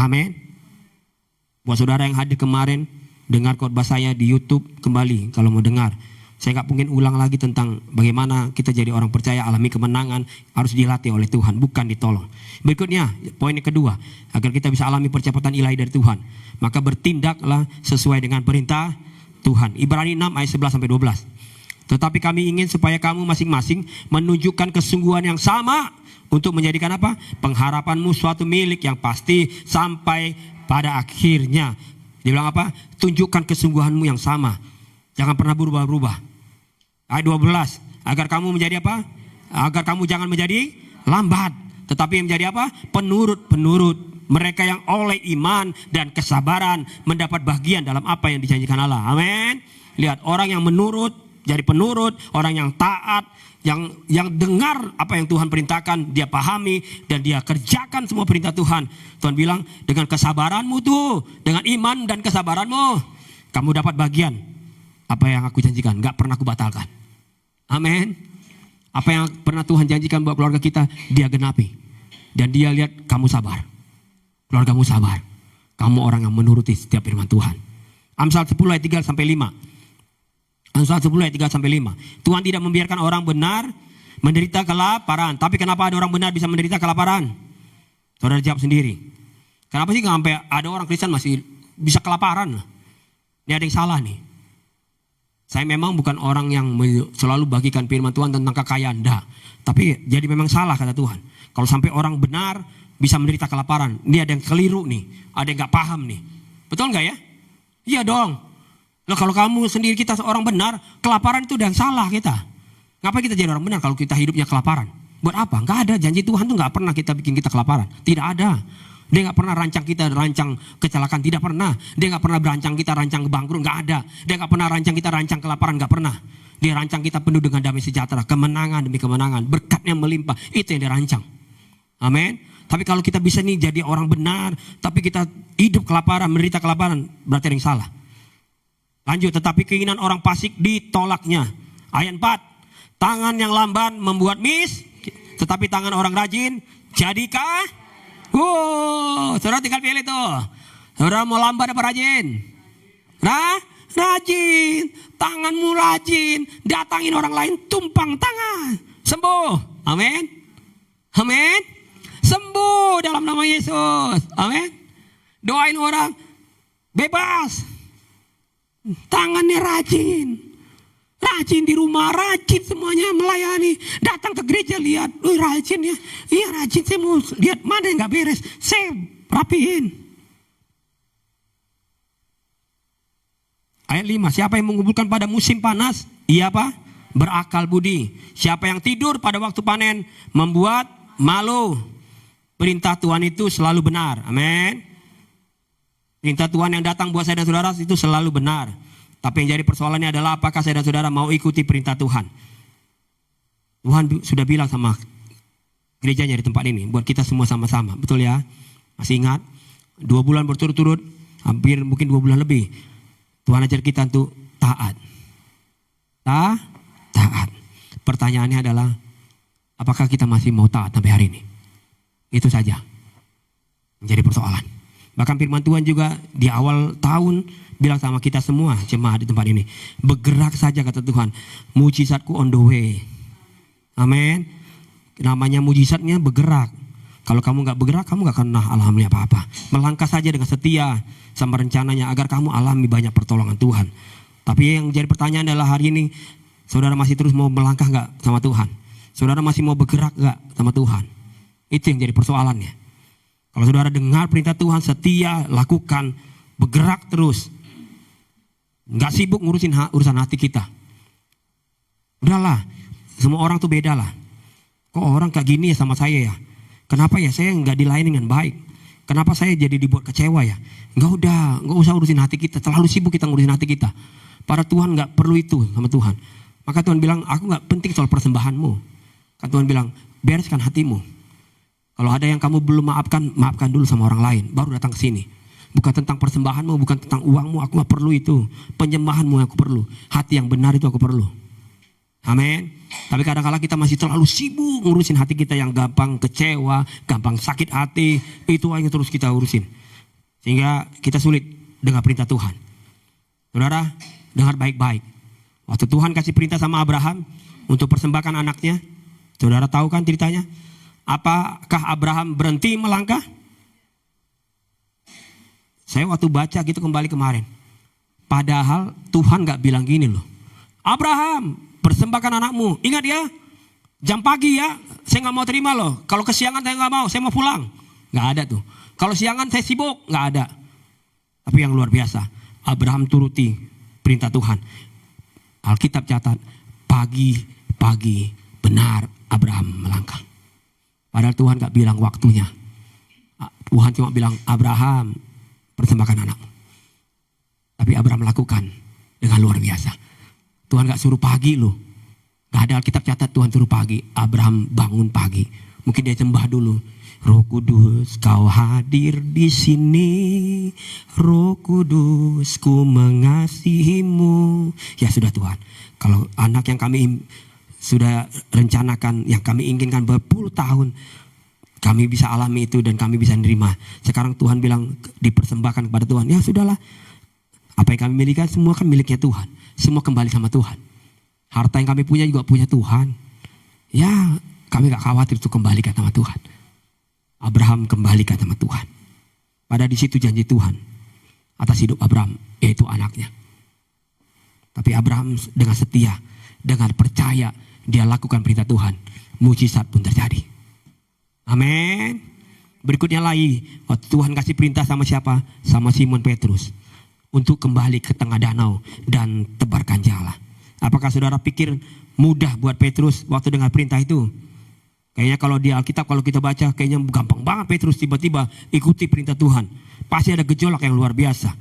Amin. Buat saudara yang hadir kemarin, dengar khotbah saya di YouTube kembali kalau mau dengar. Saya nggak mungkin ulang lagi tentang bagaimana kita jadi orang percaya, alami kemenangan, harus dilatih oleh Tuhan, bukan ditolong. Berikutnya, poin yang kedua, agar kita bisa alami percepatan ilahi dari Tuhan, maka bertindaklah sesuai dengan perintah Tuhan. Ibrani 6 ayat 11-12. Tetapi kami ingin supaya kamu masing-masing menunjukkan kesungguhan yang sama untuk menjadikan apa? Pengharapanmu suatu milik yang pasti sampai pada akhirnya. Dia bilang apa? Tunjukkan kesungguhanmu yang sama. Jangan pernah berubah-ubah. Ayat 12. Agar kamu menjadi apa? Agar kamu jangan menjadi lambat, tetapi menjadi apa? Penurut-penurut. Mereka yang oleh iman dan kesabaran mendapat bagian dalam apa yang dijanjikan Allah. Amin. Lihat, orang yang menurut jadi penurut, orang yang taat, yang dengar apa yang Tuhan perintahkan, dia pahami dan dia kerjakan semua perintah Tuhan. Tuhan bilang, dengan kesabaranmu tuh, dengan iman dan kesabaranmu, kamu dapat bagian apa yang aku janjikan, gak pernah aku batalkan. Amin. Apa yang pernah Tuhan janjikan buat keluarga kita, dia genapi. Dan dia lihat kamu sabar, keluargamu sabar, kamu orang yang menuruti setiap firman Tuhan. Amsal 10 ayat 3-5. Amsal 10 ayat 3-5. Tuhan tidak membiarkan orang benar menderita kelaparan. Tapi kenapa ada orang benar bisa menderita kelaparan? Saudara jawab sendiri. Kenapa sih sampai ada orang Kristen masih bisa kelaparan? Ini ada yang salah nih. Saya memang bukan orang yang selalu bagikan firman Tuhan tentang kekayaan, enggak. Tapi jadi memang salah kata Tuhan. Kalau sampai orang benar bisa menderita kelaparan, ini ada yang keliru nih, ada yang gak paham nih. Betul gak ya? Iya dong. Loh, kalau kamu sendiri kita seorang benar, kelaparan itu udah salah kita. Ngapain kita jadi orang benar kalau kita hidupnya kelaparan? Buat apa? Gak ada, janji Tuhan tuh gak pernah kita bikin kita kelaparan. Tidak ada. Dia gak pernah rancang kita rancang kecelakaan, tidak pernah. Dia gak pernah berancang kita rancang kebangkrut, gak ada. Dia gak pernah rancang kita rancang kelaparan, gak pernah. Dia rancang kita penuh dengan damai sejahtera, kemenangan demi kemenangan, berkatnya melimpah. Itu yang dia rancang. Amin. Tapi kalau kita bisa nih jadi orang benar, tapi kita hidup kelaparan, menderita kelaparan, berarti ada yang salah. Lanjut, tetapi keinginan orang fasik ditolaknya. Ayat 4. Tangan yang lamban membuat tetapi tangan orang rajin jadikah? Saudara tinggal pilih tuh. Saudara mau lamban apa rajin? Rajin. Tanganmu rajin. Datangin orang lain, tumpang tangan. Sembuh. Amin. Amin. Sembuh dalam nama Yesus. Amin. Doain orang bebas. Tangannya rajin. Rajin di rumah, rajin semuanya melayani. Datang ke gereja lihat, rajin ya. Iya rajin, saya mau lihat mana yang gak beres. Saya rapihin. Ayat 5, siapa yang mengumpulkan pada musim panas? Ia apa? Berakal budi. Siapa yang tidur pada waktu panen? Membuat malu. Perintah Tuhan itu selalu benar. Amin. Perintah Tuhan yang datang buat saya dan saudara itu selalu benar. Tapi yang jadi persoalannya adalah apakah saya dan saudara mau ikuti perintah Tuhan. Tuhan sudah bilang sama gerejanya di tempat ini, buat kita semua sama-sama. Betul ya? Masih ingat? 2 bulan berturut-turut, hampir mungkin 2 bulan lebih. Tuhan ajar kita untuk taat. Taat. Pertanyaannya adalah, apakah kita masih mau taat sampai hari ini? Itu saja menjadi persoalan. Bahkan firman Tuhan juga di awal tahun bilang sama kita semua jemaat di tempat ini, bergerak saja kata Tuhan, mujizatku on the way. Amin. Namanya mujizatnya bergerak. Kalau kamu gak bergerak, kamu gak akan alhamdulillah apa-apa. Melangkah saja dengan setia sama rencananya agar kamu alami banyak pertolongan Tuhan. Tapi yang jadi pertanyaan adalah hari ini, saudara masih terus mau melangkah gak sama Tuhan? Saudara masih mau bergerak gak sama Tuhan? Itu yang jadi persoalannya. Kalau saudara dengar perintah Tuhan, setia, lakukan, bergerak terus. Gak sibuk ngurusin urusan hati kita. Udahlah, Semua orang tuh beda lah. Kok orang kayak gini ya sama saya ya? Kenapa ya saya nggak dilayani dengan baik? Kenapa saya jadi dibuat kecewa ya? Nggak usah urusin hati kita. Terlalu sibuk kita ngurusin hati kita. Para Tuhan nggak perlu itu sama Tuhan. Maka Tuhan bilang, aku nggak penting soal persembahanmu. Kan Tuhan bilang, bereskan hatimu. Kalau ada yang kamu belum maafkan, maafkan dulu sama orang lain. Baru datang ke sini. Bukan tentang persembahanmu, bukan tentang uangmu. Aku nggak perlu itu. Penyembahanmu yang aku perlu. Hati yang benar itu aku perlu. Amin. Tapi kadang-kadang kita masih terlalu sibuk ngurusin hati kita yang gampang kecewa, gampang sakit hati. Itu aja terus kita urusin. Sehingga kita sulit dengar perintah Tuhan. Saudara, dengar baik-baik. Waktu Tuhan kasih perintah sama Abraham untuk persembahkan anaknya. Saudara tahu kan ceritanya? Apakah Abraham berhenti melangkah? Saya waktu baca gitu kembali kemarin. Padahal Tuhan gak bilang gini loh. Abraham, persembahkan anakmu. Ingat ya, jam pagi ya, saya gak mau terima loh. Kalau kesiangan saya gak mau, saya mau pulang. Gak ada tuh. Kalau siangan saya sibuk, gak ada. Tapi yang luar biasa, Abraham turuti perintah Tuhan. Alkitab catat, pagi-pagi benar Abraham melangkah. Padahal Tuhan gak bilang waktunya. Tuhan cuma bilang, Abraham, persembahkan anakmu. Tapi Abraham lakukan dengan luar biasa. Tuhan gak suruh pagi loh. Gak ada Alkitab catat Tuhan suruh pagi. Abraham bangun pagi. Mungkin dia sembah dulu. Roh Kudus, kau hadir di sini. Roh Kudus, ku mengasihimu. Ya sudah Tuhan. Kalau anak yang kami sudah rencanakan, yang kami inginkan berpuluh tahun, kami bisa alami itu dan kami bisa nerima. Sekarang Tuhan bilang dipersembahkan kepada Tuhan. Ya sudahlah. Apa yang kami miliki semua kan miliknya Tuhan. Semua kembali sama Tuhan. Harta yang kami punya juga punya Tuhan. Ya kami gak khawatir untuk kembalikan sama Tuhan. Abraham kembalikan sama Tuhan. Pada di situ janji Tuhan atas hidup Abraham, yaitu anaknya. Tapi Abraham dengan setia, dengan percaya dia lakukan perintah Tuhan. Mujizat pun terjadi. Amin. Berikutnya lagi, waktu Tuhan kasih perintah sama siapa? Sama Simon Petrus. Untuk kembali ke tengah danau dan tebarkan jala. Apakah saudara pikir mudah buat Petrus waktu dengar perintah itu? Kayaknya kalau di Alkitab, kalau kita baca, kayaknya gampang banget Petrus tiba-tiba ikuti perintah Tuhan. Pasti ada gejolak yang luar biasa.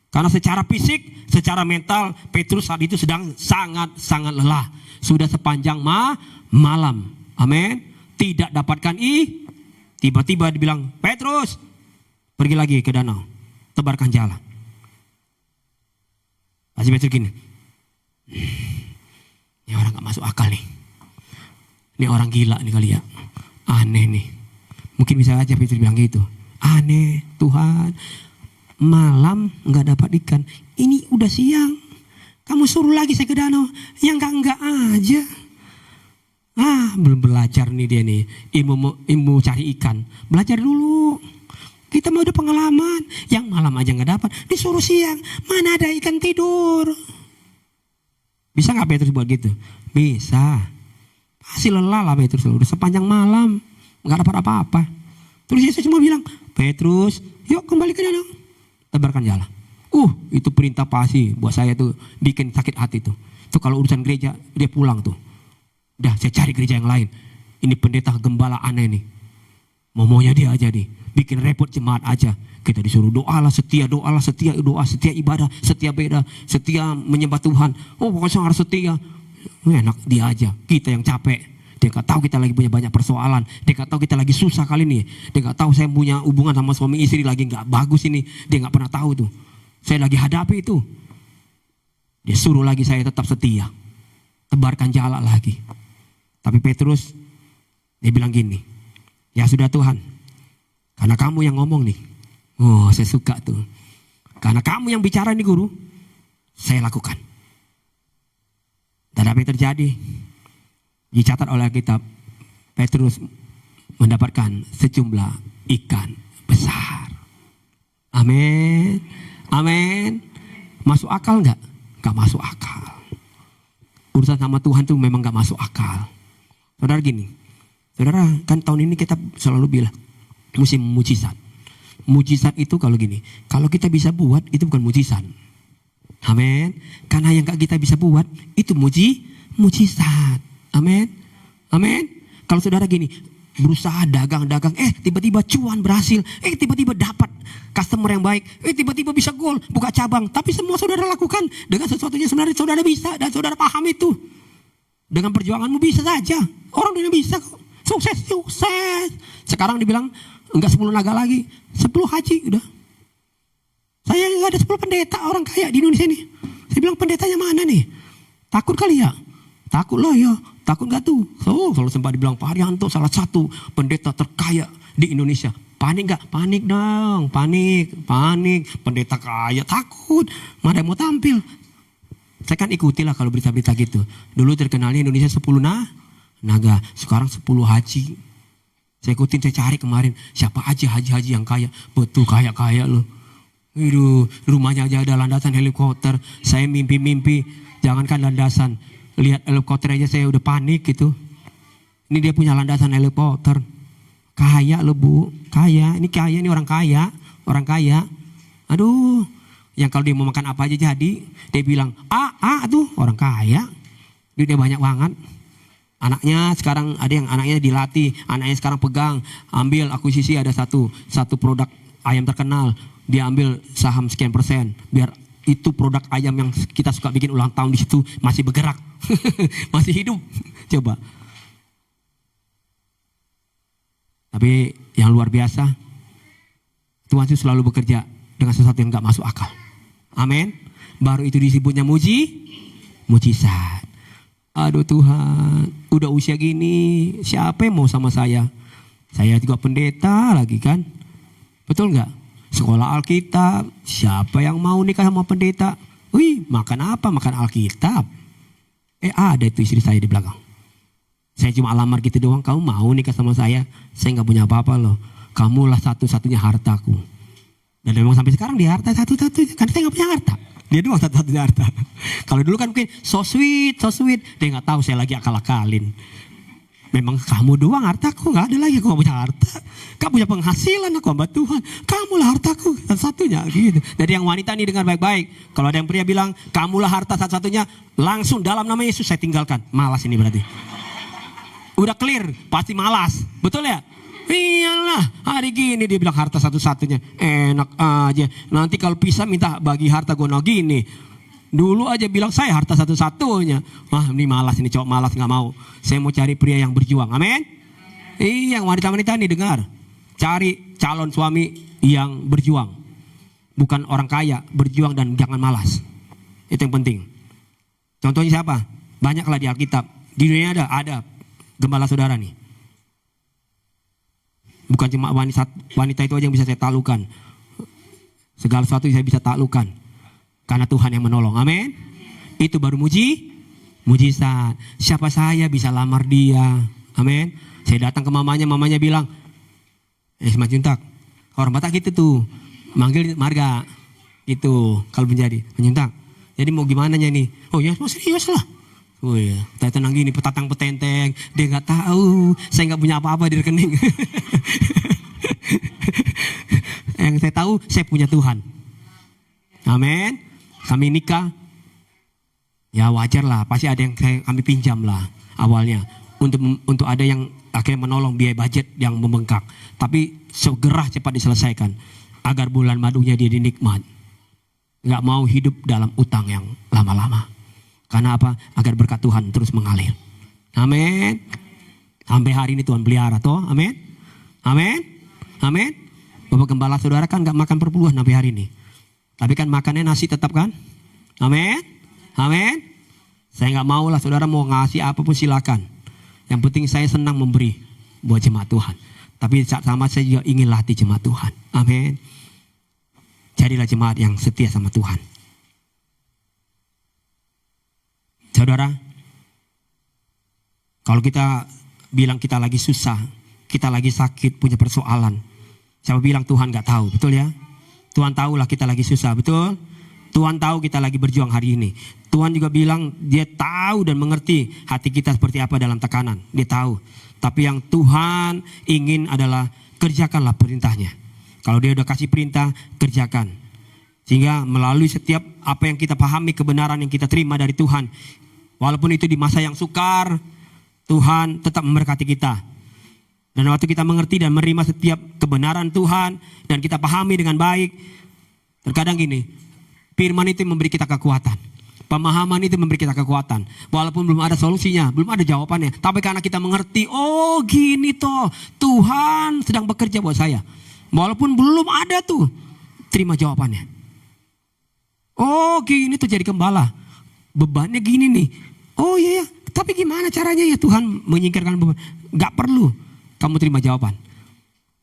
Karena secara fisik, secara mental, Petrus saat itu sedang sangat-sangat lelah. Sudah sepanjang malam. Amin. Tidak dapatkan tiba-tiba dibilang, Petrus, pergi lagi ke danau. Tebarkan jala. Pasti Petrus gini. Ini orang gak masuk akal nih. Ini orang gila nih kali ya. Aneh nih. Mungkin bisa aja Petrus bilang gitu. Aneh Tuhan. Malam gak dapat ikan. Ini udah siang. Kamu suruh lagi saya ke danau. Yang enggak aja. Belum belajar nih dia nih. Ilmu cari ikan. Belajar dulu. Kita mau ada pengalaman. Yang malam aja gak dapat. Disuruh siang. Mana ada ikan tidur. Bisa gak Petrus buat gitu? Bisa. Pasti lelah lah Petrus. Udah sepanjang malam. Gak dapat apa-apa. Terus Yesus cuma bilang, Petrus, yuk kembali ke danau. Tebarkan jala. Itu perintah pasti buat saya tuh. Bikin sakit hati tuh. Itu kalau urusan gereja, dia pulang tuh. Udah saya cari gereja yang lain. Ini pendeta gembala aneh nih. Maunya dia aja nih. Bikin repot jemaat aja. Kita disuruh doalah, setia doa, setia ibadah, setia beda, setia menyembah Tuhan. Pokoknya harus setia. Enak dia aja. Kita yang capek. Dia gak tahu kita lagi punya banyak persoalan. Dia gak tahu kita lagi susah kali ini. Dia gak tahu saya punya hubungan sama suami istri lagi gak bagus ini. Dia gak pernah tahu tuh. Saya lagi hadapi itu. Dia suruh lagi saya tetap setia. Tebarkan jala lagi. Tapi Petrus, dia bilang gini. Ya sudah Tuhan. Karena kamu yang ngomong nih. Saya suka tuh. Karena kamu yang bicara nih guru. Saya lakukan. Dan apa yang terjadi? Dicatat oleh Alkitab. Petrus mendapatkan sejumlah ikan besar. Amin. Amin. Masuk akal enggak? Enggak masuk akal. Urusan sama Tuhan tuh memang enggak masuk akal. Saudara gini. Saudara kan tahun ini kita selalu bilang. Musim mujizat. Mujizat itu kalau gini. Kalau kita bisa buat itu bukan mujizat. Amin. Karena yang gak kita bisa buat itu mujizat. Amin. Amin. Kalau saudara gini, berusaha dagang-dagang, tiba-tiba cuan berhasil, tiba-tiba dapat customer yang baik, tiba-tiba bisa gol, buka cabang. Tapi semua saudara lakukan dengan sesuatunya sebenarnya saudara bisa dan saudara paham itu. Dengan perjuanganmu bisa saja. Orang dunia bisa kok. Sukses. Sekarang dibilang enggak 10 naga lagi, 10 haji udah. Saya enggak ada 10 pendeta orang kaya di Indonesia ini. Saya bilang pendetanya mana nih? Takut kali ya? Takut loh ya. Takut gak tuh? Kalau sempat dibilang Pak Haryanto salah satu pendeta terkaya di Indonesia. Panik gak? Panik dong. Panik. Pendeta kaya. Takut. Mana yang mau tampil? Saya kan ikutilah kalau berita-berita gitu. Dulu terkenalnya Indonesia 10 naga. Sekarang 10 haji. Saya ikutin, saya cari kemarin. Siapa aja haji-haji yang kaya. Betul kaya-kaya loh. Rumahnya aja ada landasan helikopter. Saya mimpi-mimpi. Jangankan landasan. Lihat helikopter aja saya udah panik gitu. Ini dia punya landasan helikopter. Kaya loh Bu. Kaya. Ini kaya, ini orang kaya. Orang kaya. Aduh. Yang kalau dia mau makan apa aja jadi. Dia bilang, tuh orang kaya. Dia banyak banget. Anaknya sekarang ada yang anaknya dilatih. Anaknya sekarang pegang. Ambil akuisisi ada satu produk ayam terkenal. Dia ambil saham sekian persen. Biar itu produk ayam yang kita suka bikin ulang tahun di situ masih bergerak. Masih hidup. Coba. Tapi yang luar biasa, Tuhan itu selalu bekerja dengan sesuatu yang gak masuk akal. Amin. Baru itu disebutnya mujizat. Aduh Tuhan, udah usia gini, siapa yang mau sama saya? Saya juga pendeta lagi kan. Betul gak? Sekolah Alkitab, siapa yang mau nikah sama pendeta? Wih, makan apa? Makan Alkitab. Ada itu istri saya di belakang. Saya cuma lamar gitu doang, kamu mau nikah sama saya? Saya gak punya apa-apa loh. Kamulah satu-satunya hartaku. Dan memang sampai sekarang dia harta satu-satunya, karena saya gak punya harta. Dia doang satu-satunya harta. Kalau dulu kan mungkin so sweet. Dia gak tahu saya lagi akal-akalin. Memang kamu doang hartaku, gak ada lagi, aku gak punya harta. Kamu punya penghasilan, aku hamba Tuhan. Kamulah hartaku, satu-satunya gitu. Jadi yang wanita ini dengar baik-baik. Kalau ada yang pria bilang, kamulah harta satu-satunya, langsung dalam nama Yesus saya tinggalkan. Malas ini berarti. Udah clear, pasti malas. Betul ya? Iyalah, hari gini dia bilang harta satu-satunya. Enak aja. Nanti kalau pisah minta bagi harta gue gini. Dulu aja bilang saya harta satu-satunya. Wah ini malas, ini cowok malas gak mau. Saya mau cari pria yang berjuang. Amin. Yang wanita-wanita nih dengar. Cari calon suami yang berjuang. Bukan orang kaya, berjuang dan jangan malas. Itu yang penting. Contohnya siapa? Banyaklah di Alkitab. Di dunia ada gembala saudara nih. Bukan cuma wanita itu aja yang bisa saya taklukkan. Segala sesuatu saya bisa taklukkan. Karena Tuhan yang menolong. Amin. Itu baru mujizat. Siapa saya bisa lamar dia. Amin. Saya datang ke mamanya bilang, Mas Juntak, orang Batak gitu tuh, manggil marga gitu kalau menjadi Juntak. Jadi mau gimana nih? Oh ya, mau serius lah. Oh ya, tenang gini, petatang petenteng, dia nggak tahu, saya nggak punya apa-apa di rekening. Yang saya tahu, saya punya Tuhan. Amin. Kami nikah, ya wajar lah, pasti ada yang kami pinjam lah awalnya untuk ada yang akhirnya menolong biaya budget yang membengkak. Tapi segera cepat diselesaikan agar bulan madunya dia dinikmat. Gak mau hidup dalam utang yang lama-lama. Karena apa? Agar berkat Tuhan terus mengalir. Amin. Sampai hari ini Tuhan pelihara toh. Amin. Amin. Amin. Bapak gembala saudara kan gak makan perpuluhan sampai hari ini. Tapi kan makannya nasi tetap kan? Amin. Amin. Saya gak mau lah saudara mau ngasih apapun silakan. Yang penting saya senang memberi buat jemaat Tuhan. Tapi sama saya juga ingin latih jemaat Tuhan. Amin. Jadilah jemaat yang setia sama Tuhan. Saudara, kalau kita bilang kita lagi susah, kita lagi sakit, punya persoalan. Siapa bilang Tuhan gak tahu, betul ya? Tuhan tahu lah kita lagi susah, betul? Tuhan tahu kita lagi berjuang hari ini. Tuhan juga bilang dia tahu dan mengerti hati kita seperti apa dalam tekanan. Dia tahu. Tapi yang Tuhan ingin adalah kerjakanlah perintahnya. Kalau dia udah kasih perintah, kerjakan. Sehingga melalui setiap apa yang kita pahami, kebenaran yang kita terima dari Tuhan. Walaupun itu di masa yang sukar, Tuhan tetap memberkati kita. Dan waktu kita mengerti dan menerima setiap kebenaran Tuhan dan kita pahami dengan baik, terkadang gini, firman itu memberi kita kekuatan. Pemahaman itu memberi kita kekuatan. Walaupun belum ada solusinya, belum ada jawabannya. Tapi karena kita mengerti, oh gini toh, Tuhan sedang bekerja buat saya. Walaupun belum ada tuh, terima jawabannya. Oh gini tuh jadi gembala. Bebannya gini nih. Oh iya, tapi gimana caranya ya Tuhan menyingkirkan beban? Gak perlu kamu terima jawaban.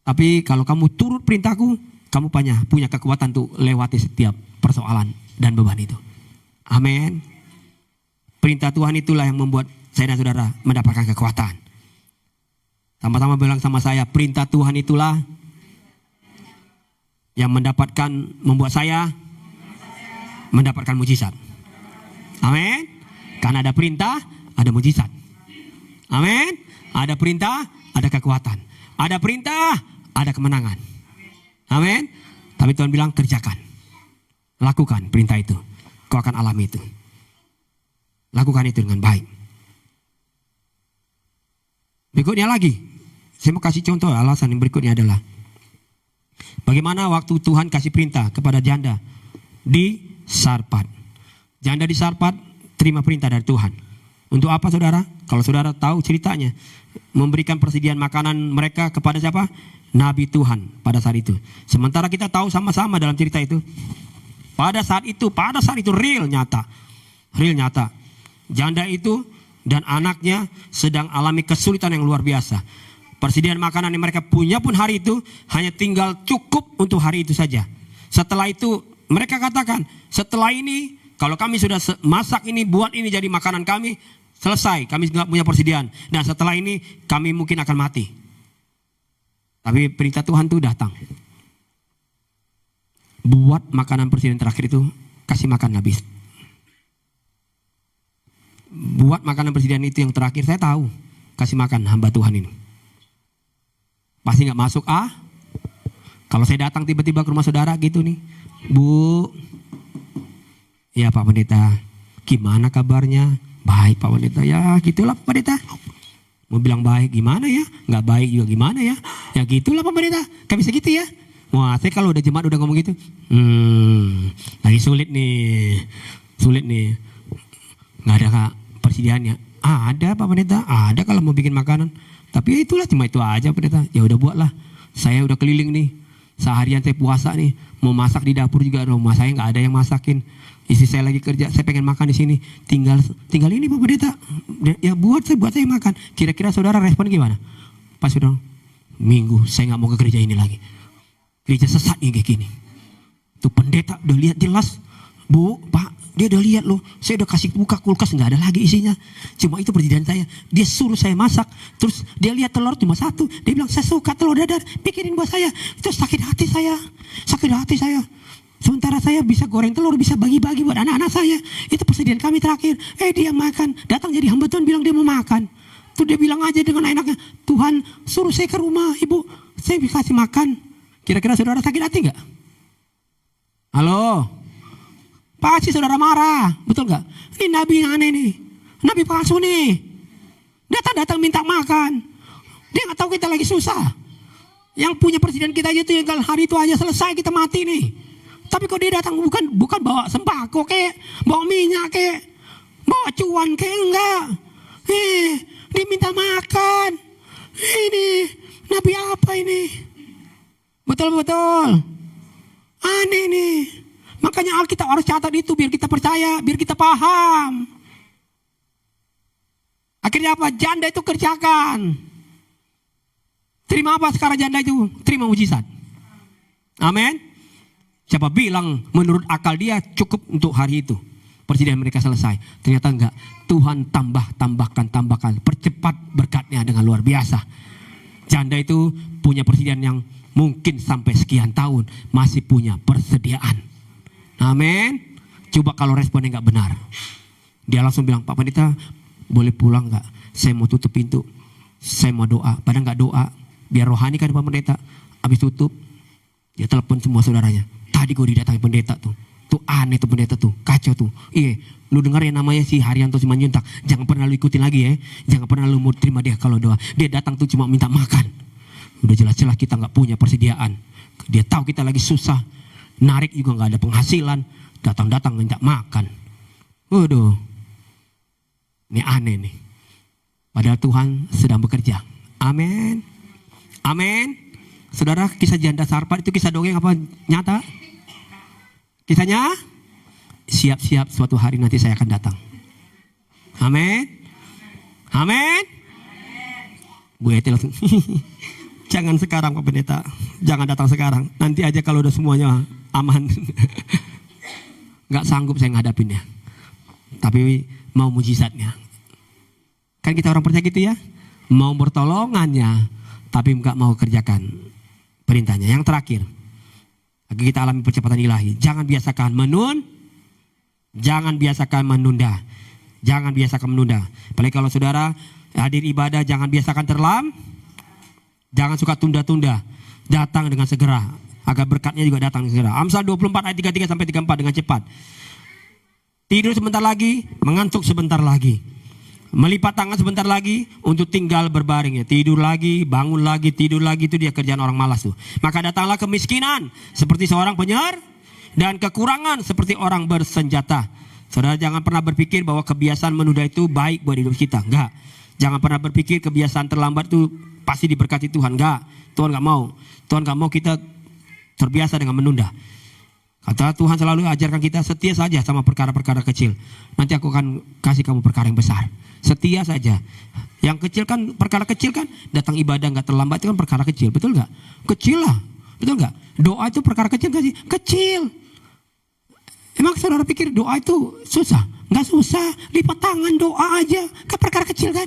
Tapi kalau kamu turut perintahku, kamu punya kekuatan untuk lewati setiap persoalan dan beban itu. Amin. Perintah Tuhan itulah yang membuat saya dan saudara mendapatkan kekuatan. Sama-sama bilang sama saya, perintah Tuhan itulah yang membuat saya mendapatkan mujizat. Amin. Karena ada perintah, ada mujizat. Amin. Ada perintah, ada kekuatan. Ada perintah, ada kemenangan. Amin. Tapi Tuhan bilang kerjakan. Lakukan perintah itu. Kau akan alami itu. Lakukan itu dengan baik. Berikutnya lagi. Saya mau kasih contoh, alasan yang berikutnya adalah bagaimana waktu Tuhan kasih perintah kepada janda di Sarpat. Janda di Sarpat terima perintah dari Tuhan. Untuk apa saudara? Kalau saudara tahu ceritanya. Memberikan persediaan makanan mereka kepada siapa? Nabi Tuhan pada saat itu. Sementara kita tahu sama-sama dalam cerita itu. Pada saat itu real nyata. Janda itu dan anaknya sedang alami kesulitan yang luar biasa. Persediaan makanan yang mereka punya pun hari itu hanya tinggal cukup untuk hari itu saja. Setelah itu mereka katakan, setelah ini kalau kami sudah masak ini, buat ini jadi makanan kami, selesai, kami nggak punya persediaan. Dan setelah ini kami mungkin akan mati. Tapi perintah Tuhan itu datang. Buat makanan persediaan terakhir itu, kasih makan habis. Buat makanan persediaan itu yang terakhir, saya tahu, kasih makan hamba Tuhan ini. Pasti nggak masuk Kalau saya datang tiba-tiba ke rumah saudara gitu nih, Bu, ya Pak Pendeta, gimana kabarnya? Baik Pak Pendeta, ya gitulah Pak Pendeta. Mau bilang baik gimana ya? Nggak baik juga gimana ya? Ya gitulah Pak Pendeta, gak bisa gitu ya. Wah, saya kalau udah jemaat udah ngomong gitu, lagi sulit nih, nggak ada persediaannya. Ada Pak Pendeta, ada kalau mau bikin makanan. Tapi ya itulah, cuma itu aja Pak Pendeta. Ya udah buatlah. Saya udah keliling nih, seharian saya puasa nih, mau masak di dapur juga rumah saya nggak ada yang masakin. Istri saya lagi kerja, saya pengen makan di sini. Tinggal ini Pak Pendeta. Ya buat saya makan. Kira-kira saudara respon gimana? Pas sudah minggu saya nggak mau ke gereja ini lagi. Gereja sesat nih kayak gini. Tuh pendeta udah lihat jelas. Bu, Pak, dia udah lihat loh. Saya udah kasih buka kulkas, nggak ada lagi isinya. Cuma itu persediaan saya. Dia suruh saya masak. Terus dia lihat telur cuma satu. Dia bilang saya suka telur dadar. Bikinin buat saya. Itu sakit hati saya. Sementara saya bisa goreng telur, bisa bagi-bagi buat anak-anak saya. Itu persediaan kami terakhir. Dia makan. Datang jadi hamba Tuhan bilang dia mau makan. Tuh dia bilang aja dengan enaknya, Tuhan suruh saya ke rumah ibu. Saya bisa kasih makan. Kira-kira saudara sakit hati gak? Halo? Pasti saudara marah. Betul gak? Ini nabi yang aneh nih. Nabi palsu nih. Datang minta makan. Dia gak tahu kita lagi susah. Yang punya persediaan kita aja tuh yang kalau hari itu aja selesai kita mati nih. Tapi kok dia datang bukan bawa sembako kek, bawa minyak kek, bawa cuan kek, enggak. Dia minta makan. Ini nabi apa ini? Betul. Aneh nih. Makanya Alkitab harus catat itu biar kita percaya, biar kita paham. Akhirnya apa? Janda itu kerjakan. Terima apa sekarang janda itu? Terima mujizat. Amin. Siapa bilang menurut akal dia cukup untuk hari itu. Persediaan mereka selesai. Ternyata enggak. Tuhan tambahkan. Percepat berkatnya dengan luar biasa. Janda itu punya persediaan yang mungkin sampai sekian tahun masih punya persediaan. Amin. Coba kalau responnya enggak benar. Dia langsung bilang, Pak Pendeta boleh pulang enggak? Saya mau tutup pintu. Saya mau doa. Padahal enggak doa. Biar rohani kan Pak Pendeta. Habis tutup, dia telepon semua saudaranya. Tadi gue didatangi pendeta tuh. Tuh aneh tuh pendeta tuh, kacau tuh. Iya, lu dengar yang namanya si Haryanto Simanjuntak, jangan pernah lu ikutin lagi ya. Jangan pernah lu mau terima dia kalau doa. Dia datang tuh cuma minta makan. Udah jelas-jelas kita nggak punya persediaan. Dia tahu kita lagi susah, narik juga nggak ada penghasilan, datang-datang minta makan. Waduh, ini aneh nih. Padahal Tuhan sedang bekerja. Amin, amin. Saudara, kisah janda Sarpat itu kisah dongeng apa nyata? Kisahnya, siap-siap suatu hari nanti saya akan datang. Amin. Amin. Bu Eti langsung, jangan sekarang Pak Pendeta. Jangan datang sekarang. Nanti aja kalau udah semuanya aman. Gak sanggup saya ngadapinnya. Tapi mau mujizatnya. Kan kita orang percaya gitu ya. Mau pertolongannya, tapi gak mau kerjakan perintahnya. Yang terakhir, lagi kita alami percepatan ilahi. Jangan biasakan jangan biasakan menunda. Jangan biasakan menunda. Apalagi kalau saudara hadir ibadah, jangan biasakan jangan suka tunda-tunda. Datang dengan segera, agar berkatnya juga datang segera. Amsal 24 ayat 33 sampai 34 dengan cepat. Tidur sebentar lagi, mengantuk sebentar lagi. Melipat tangan sebentar lagi untuk tinggal berbaring ya. Tidur lagi, bangun lagi, tidur lagi, itu dia kerjaan orang malas tuh. Maka datanglah kemiskinan seperti seorang penyair dan kekurangan seperti orang bersenjata. Saudara jangan pernah berpikir bahwa kebiasaan menunda itu baik buat hidup kita. Enggak. Jangan pernah berpikir kebiasaan terlambat itu pasti diberkati Tuhan. Enggak. Tuhan enggak mau. Tuhan enggak mau kita terbiasa dengan menunda. Kata Tuhan selalu ajarkan kita setia saja sama perkara-perkara kecil. Nanti aku akan kasih kamu perkara yang besar. Setia saja. Yang kecil kan, perkara kecil kan, datang ibadah nggak terlambat itu kan perkara kecil, betul nggak? Kecil lah, betul nggak? Doa itu perkara kecil nggak sih? Kecil. Emang saudara pikir doa itu susah? Nggak susah. Lipat tangan doa aja, kan perkara kecil kan?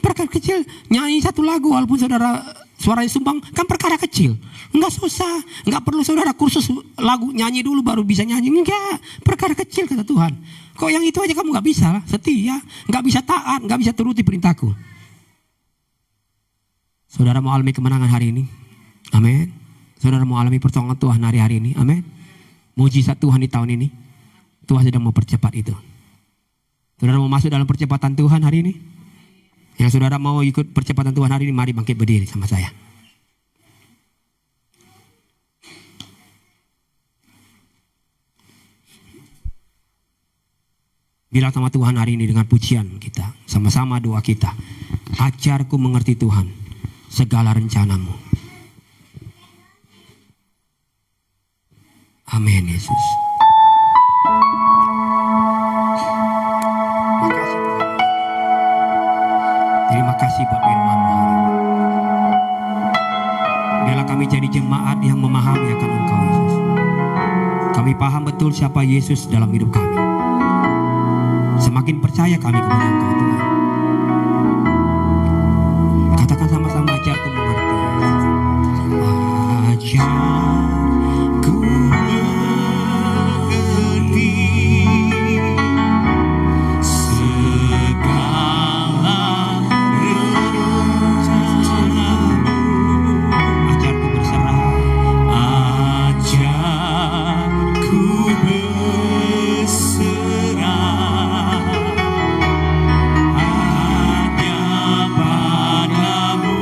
Perkara kecil. Nyanyi satu lagu walaupun saudara suaranya sumbang, kan perkara kecil. Nggak susah. Nggak perlu saudara kursus lagu nyanyi dulu baru bisa nyanyi. Enggak. Perkara kecil kata Tuhan. Kok yang itu aja kamu nggak bisa setia, nggak bisa taat, nggak bisa turuti perintahku. Saudara mau alami kemenangan hari ini? Amin. Saudara mau alami pertolongan Tuhan hari-hari ini? Amin. Mujizat Tuhan di tahun ini? Tuhan sedang mau percepat itu. Saudara mau masuk dalam percepatan Tuhan hari ini? Yang saudara mau ikut percepatan Tuhan hari ini, mari bangkit berdiri sama saya. Bilang sama Tuhan hari ini dengan pujian kita. Sama-sama doa kita. Ajarku mengerti Tuhan segala rencanamu. Amin Yesus. Makasih Tuhan. Terima kasih buat firman-Mu hari ini. Biarlah kami jadi jemaat yang memahami akan Engkau Yesus. Kami paham betul siapa Yesus dalam hidup kami. Semakin percaya kami kepada Engkau Tuhan. Katakan sama-sama, ajarku mengerti. Ajarku mengerti segala rencanamu. Ajarku berserah. Ajarku berserah. Hanya padamu.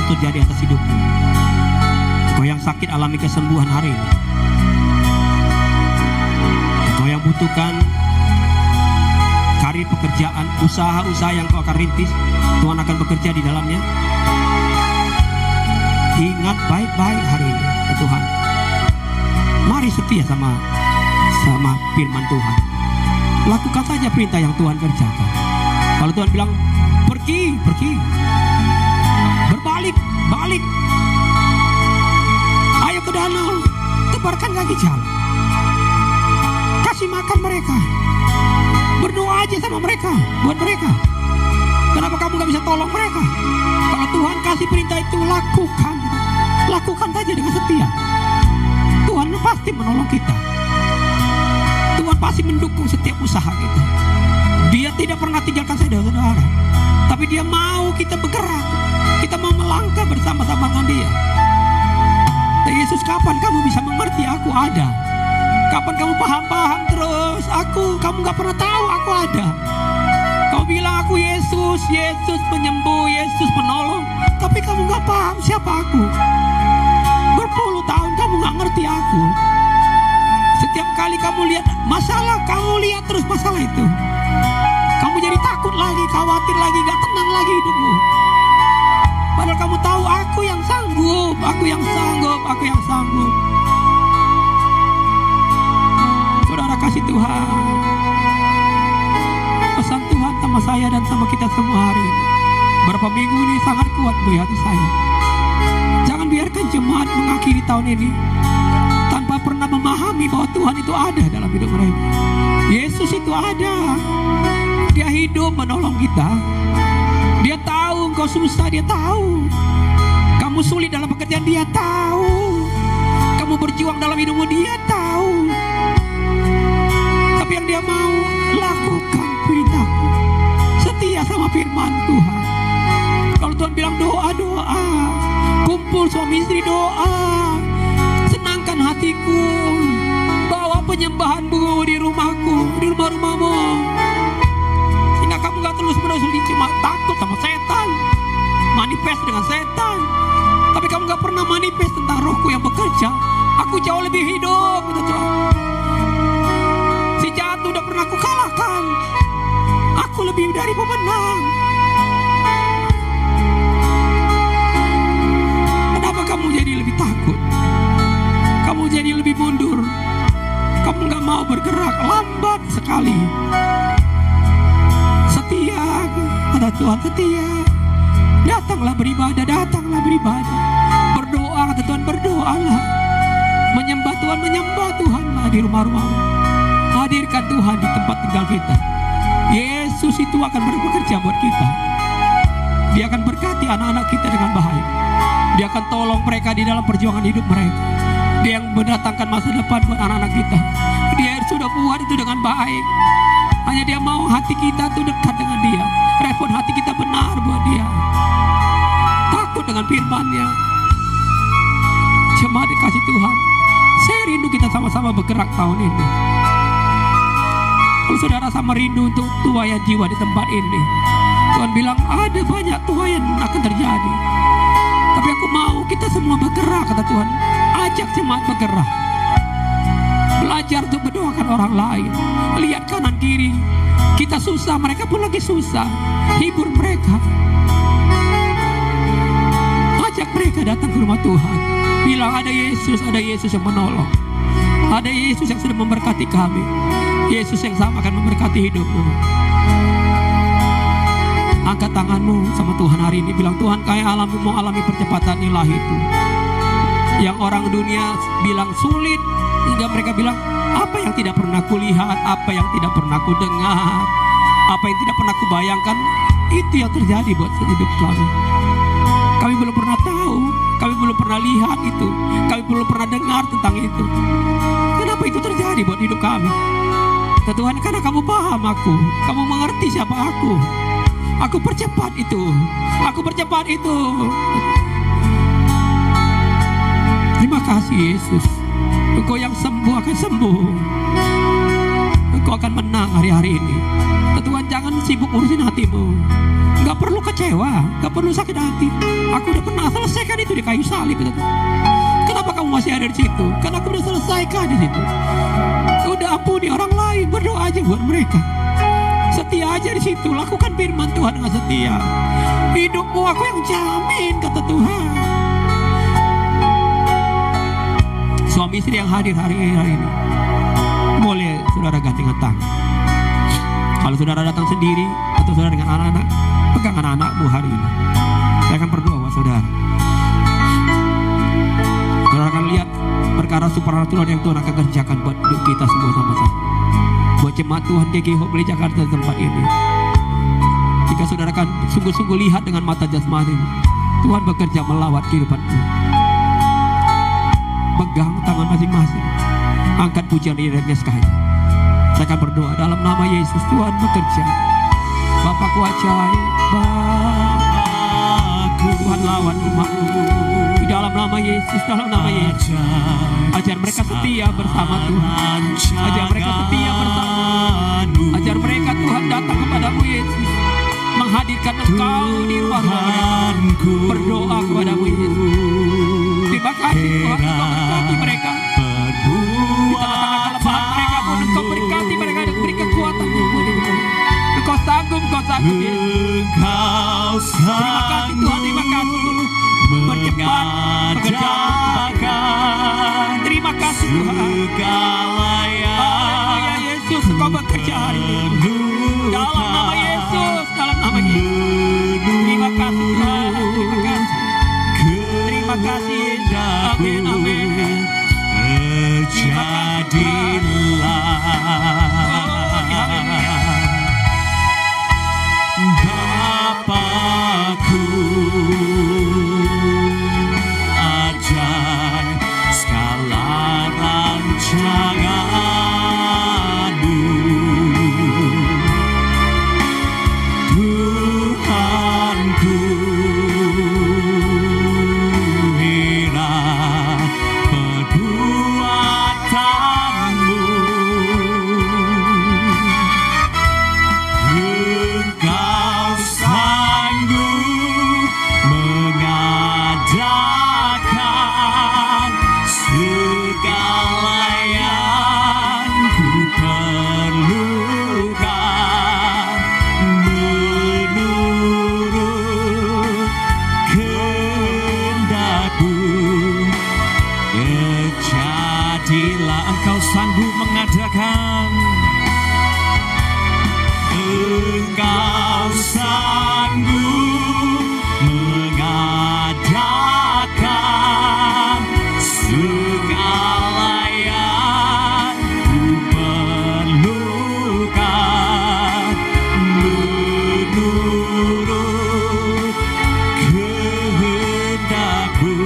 itu terjadi atas hidupmu. Engkau yang sakit alami kesembuhan hari ini. Engkau yang butuhkan karir, pekerjaan, usaha-usaha yang kau akan rintis, Tuhan akan bekerja di dalamnya. Ingat baik-baik hari ini ya Tuhan. Mari setia sama firman Tuhan. Lakukan saja perintah yang Tuhan kerjakan. Kalau Tuhan bilang pergi, berbalik, balik, ayo ke danau, tebarkan lagi jalan, kasih makan mereka, berdoa aja sama mereka, buat mereka. Kenapa kamu gak bisa tolong mereka? Kalau Tuhan kasih perintah itu, lakukan saja dengan setia. Tuhan pasti menolong kita. Tuhan pasti mendukung setiap usaha kita. Dia tidak pernah tinggalkan saudara-saudara, tapi Dia mau kita bergerak. Kita mau melangkah bersama-sama dengan Dia. Dan Yesus, kapan kamu bisa mengerti aku ada? Kapan kamu paham terus kamu gak pernah tahu aku ada. Kau bilang aku Yesus, Yesus penyembuh, Yesus penolong, tapi kamu gak paham siapa aku. Berpuluh tahun kamu gak ngerti aku. Setiap kali kamu lihat masalah, kamu lihat terus masalah itu. Kamu jadi takut lagi, khawatir lagi, gak tenang lagi hidupmu. Padahal kamu tahu aku yang sanggup, aku yang sanggup, aku yang sanggup. Saudara kasih Tuhan, pesan Tuhan sama saya dan sama kita semua hari ini. Berapa minggu ini sangat kuat di hati saya. Jangan biarkan jemaat mengakhiri tahun ini tanpa pernah memahami bahwa Tuhan itu ada dalam hidup mereka. Yesus itu ada. Dia hidup menolong kita. Dia tahu engkau susah, Dia tahu. Kamu sulit dalam pekerjaan, Dia tahu. Kamu berjuang dalam hidupmu, Dia tahu. Tapi yang Dia mau, lakukan perintahku. Setia sama firman Tuhan. Kalau Tuhan bilang doa, kumpul suami istri doa, senangkan hatiku, bawa penyembahanmu di rumahku, di rumah-rumahmu, sehingga kamu gak terus-menerus cuma takut sama setan, manifest dengan setan, tapi kamu gak pernah manifest tentang rohku yang bekerja. Aku jauh lebih hidup, kata Tuhan. Si jahat udah pernah aku kalahkan. Aku lebih dari pemenang. Kenapa kamu jadi lebih takut? Kamu jadi lebih mundur. Kamu gak mau bergerak, lambat sekali. Setia, kata Tuhan, setia. Datanglah beribadah, berdoa, kata Tuhan, berdoalah. Menyembah Tuhanlah di rumah-rumahmu. Hadirkan Tuhan di tempat tinggal kita. Yesus itu akan bekerja buat kita. Dia akan berkati anak-anak kita dengan baik. Dia akan tolong mereka di dalam perjuangan hidup mereka. Dia yang mendatangkan masa depan buat anak-anak kita. Dia sudah buat itu dengan baik. Hanya Dia mau hati kita tuh dekat dengan Dia. Respon hati kita benar buat Dia. Takut dengan firman-Nya. Jemaat dikasih Tuhan, saya rindu kita sama-sama bergerak tahun ini. Kalau saudara sama rindu untuk tuaian jiwa di tempat ini, Tuhan bilang ada banyak tuaian akan terjadi. Tapi aku mau kita semua bergerak, kata Tuhan. Ajak jemaat bergerak. Belajar untuk mendoakan orang lain. Lihat kanan kiri, kita susah, mereka pun lagi susah. Hibur mereka. Ajak mereka datang ke rumah Tuhan. Bilang ada Yesus yang menolong. Ada Yesus yang sudah memberkati kami. Yesus yang sama akan memberkati hidupmu. Angkat tanganmu sama Tuhan hari ini. Bilang, Tuhan, kayak mau alami percepatan ilahi itu. Yang orang dunia bilang sulit, sehingga mereka bilang, apa yang tidak pernah kulihat, apa yang tidak pernah kudengar, apa yang tidak pernah kubayangkan, itu yang terjadi buat hidup kami. Kami belum pernah tahu, kami belum pernah lihat itu, kami belum pernah dengar tentang itu. Kenapa itu terjadi buat hidup kami? Tuhan, karena kamu paham aku, kamu mengerti siapa aku. Aku percepat itu, aku percepat itu. Terima kasih Yesus. Engkau yang sembuh akan sembuh. Engkau akan menang hari-hari ini. Tuhan, jangan sibuk urusin hatimu. Gak perlu kecewa, gak perlu sakit hati. Aku udah pernah itu di kayu salib itu. Kenapa kamu masih ada di situ? Karena aku sudah selesaikan di situ. Udah ampuni orang lain, berdoa aja buat mereka. Setia aja di situ, lakukan firman Tuhan dengan setia. Hidupmu aku yang jamin, kata Tuhan. Suami istri yang hadir hari ini, boleh saudara gandengan tangan. Kalau saudara datang sendiri atau saudara dengan anak-anak, pegang anak-anakmu hari ini. Saya akan berdoa buat saudara. Saudara akan lihat perkara supernatural yang Tuhan akan kerjakan buat hidup kita semua sama-sama. Buat jemaat Tuhan GKI Hope Jakarta tempat ini. Jika saudara akan sungguh-sungguh lihat dengan mata jasmani, Tuhan bekerja melawat kehidupanmu. Pegang tangan masing-masing, angkat pujian ini dan sekali. Saya akan berdoa dalam nama Yesus. Tuhan bekerja. Bapakku ajaib, Tuhan lawan umatmu. Di dalam nama Yesus, dalam nama Yesus. Ajar mereka setia bersama Tuhan. Ajar mereka setia bersama. Ajar mereka Tuhan datang kepadamu Yesus, menghadirkan Engkau di rumah-rumah mereka. Berdoa kepadamu Yesus. Terima kasih Tuhan, Engkau berkati mereka. Di tengah-tengah kelemahan mereka pun Engkau berkati mereka dan beri kekuatan. Engkau sanggup Yesus. Terima kasih Tuhan, terima kasih. Bercepat pekerjaan. Terima kasih Tuhan. Haleluya Yesus, Engkau bekerja hari ini. Dalam nama Yesus, dalam nama Yesus. Terima kasih Tuhan, terima kasih. Terima kasih Yesus. Amin, amin. Terjadilah Bapakku, ajaib segala rancangan-Mu. Tuhanku, heran perbuatan-Mu. Engkau sanggup mengadakan segala yang ku perlukan menurut kehendak-Mu. Jadilah Engkau sanggup mengadakan. Engkau sanggup mengadakan segala yang ku perlukan menurut kehendak-Mu.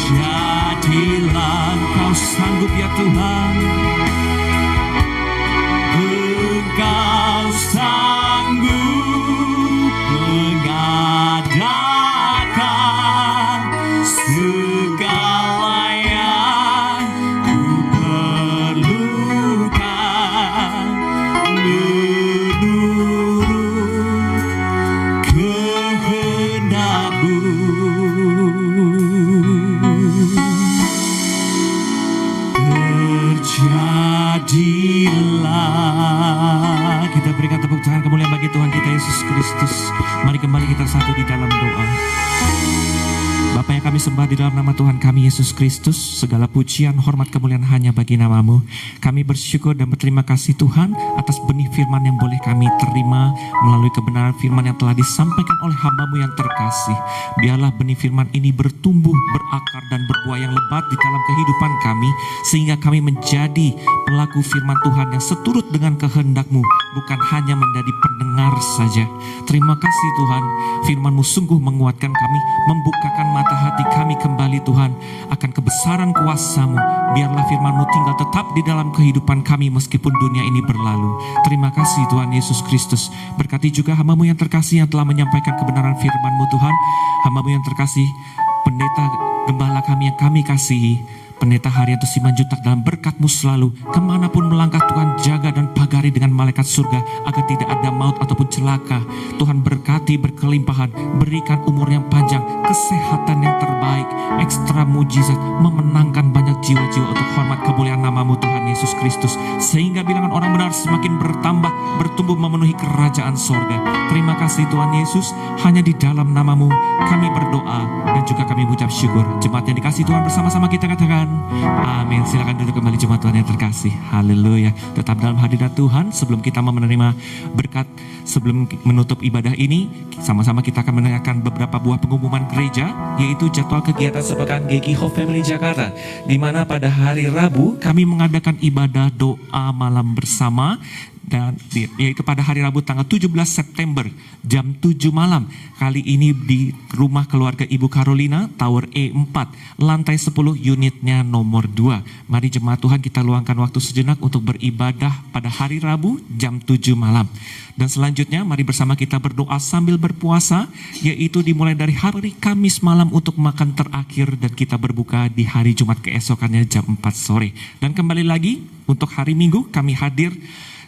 Terjadilah Engkau sanggup ya Tuhan. Engkau sanggup mengadakan segala yang ku perlukan menurut kehendak-Mu. Terjadilah. Kita berikan tepuk tangan kemuliaan bagi Tuhan kita Yesus Kristus. Mari kembali kita satu di dalam doa. Bapa yang kami sembah di dalam nama Tuhan kami Yesus Kristus, segala pujian, hormat, kemuliaan hanya bagi nama-Mu. Kami bersyukur dan berterima kasih Tuhan atas benih firman yang boleh kami terima melalui kebenaran firman yang telah disampaikan oleh hamba-Mu yang terkasih. Biarlah benih firman ini bertumbuh, berakar dan berbuah yang lebat di dalam kehidupan kami, sehingga kami menjadi pelaku firman Tuhan yang seturut dengan kehendak-Mu, bukan hanya menjadi pendengar saja. Terima kasih Tuhan, firman-Mu sungguh menguatkan kami, membukakan mata hati kami kembali Tuhan akan kebesaran kuasa-Mu. Biarlah firman-Mu tinggal tetap di dalam kehidupan kami meskipun dunia ini berlalu. Terima kasih Tuhan Yesus Kristus. Berkati juga hamba-Mu yang terkasih yang telah menyampaikan kebenaran firman-Mu Tuhan. Hamba-Mu yang terkasih, pendeta gembala kami yang kami kasihi, Pendeta Haryanto Simanjuntak dalam berkat-Mu selalu. Kemanapun melangkah Tuhan jaga dan pagari dengan malaikat surga agar tidak ada maut ataupun celaka. Tuhan berkati berkelimpahan, berikan umur yang panjang, kesehatan yang terbaik, ekstra mujizat, memenangkan banyak jiwa-jiwa untuk hormat kemuliaan nama-Mu Tuhan Yesus Kristus. Sehingga bilangan orang benar semakin bertambah, bertumbuh memenuhi kerajaan sorga. Terima kasih Tuhan Yesus, hanya di dalam nama-Mu kami berdoa dan juga kami mengucap syukur. Jemaat yang dikasih Tuhan, bersama-sama kita katakan amin. Silakan duduk kembali jemaat Tuhan yang terkasih. Haleluya. Tetap dalam hadirat Tuhan. Sebelum kita mau menerima berkat, sebelum menutup ibadah ini, sama-sama kita akan mendengarkan beberapa buah pengumuman gereja, yaitu jadwal kegiatan sepekan GKI Hope Family Jakarta, di mana pada hari Rabu kami mengadakan ibadah doa malam bersama, dan yaitu pada hari Rabu tanggal 17 September jam 7 malam. Kali ini di rumah keluarga Ibu Carolina, Tower E4, lantai 10, unitnya nomor 2. Mari jemaat Tuhan kita luangkan waktu sejenak untuk beribadah pada hari Rabu jam 7 malam. Dan selanjutnya mari bersama kita berdoa sambil berpuasa, yaitu dimulai dari hari Kamis malam untuk makan terakhir dan kita berbuka di hari Jumat keesokannya jam 4 sore. Dan kembali lagi untuk hari Minggu kami hadir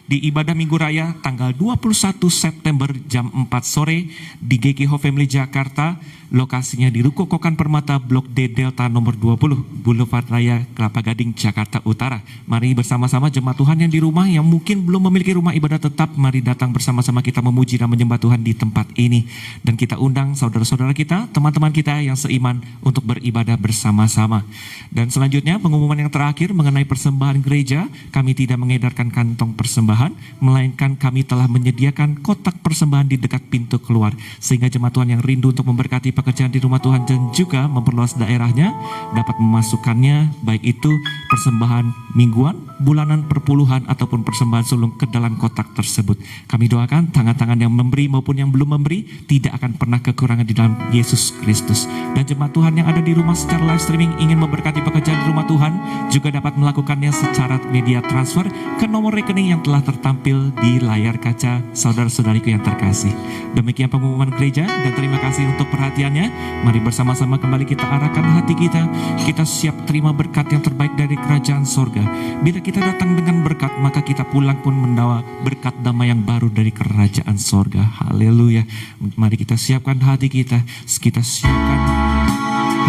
di ibadah Minggu Raya tanggal 21 September jam 4 sore di GKI Hope Family Jakarta. Lokasinya di Ruko Kokan Permata Blok D Delta nomor 20, Boulevard Raya Kelapa Gading, Jakarta Utara. Mari bersama-sama jemaat Tuhan yang di rumah, yang mungkin belum memiliki rumah ibadah tetap, mari datang bersama-sama kita memuji dan menyembah Tuhan di tempat ini. Dan kita undang saudara-saudara kita, teman-teman kita yang seiman untuk beribadah bersama-sama. Dan selanjutnya pengumuman yang terakhir mengenai persembahan gereja, kami tidak mengedarkan kantong persembahan, melainkan kami telah menyediakan kotak persembahan di dekat pintu keluar, sehingga jemaat Tuhan yang rindu untuk memberkati pekerjaan di rumah Tuhan dan juga memperluas daerahnya dapat memasukkannya, baik itu persembahan mingguan, bulanan, perpuluhan ataupun persembahan sulung ke dalam kotak tersebut. Kami doakan tangan-tangan yang memberi maupun yang belum memberi tidak akan pernah kekurangan di dalam Yesus Kristus. Dan jemaat Tuhan yang ada di rumah secara live streaming ingin memberkati pekerjaan di rumah Tuhan juga dapat melakukannya secara media transfer ke nomor rekening yang telah tertampil di layar kaca saudara-saudariku yang terkasih. Demikian pengumuman gereja dan terima kasih untuk perhatian. Mari bersama-sama kembali kita arahkan hati kita. Kita siap terima berkat yang terbaik dari kerajaan sorga. Bila kita datang dengan berkat, maka kita pulang pun membawa berkat damai yang baru dari kerajaan sorga. Haleluya. Mari kita siapkan hati kita. Kita siapkan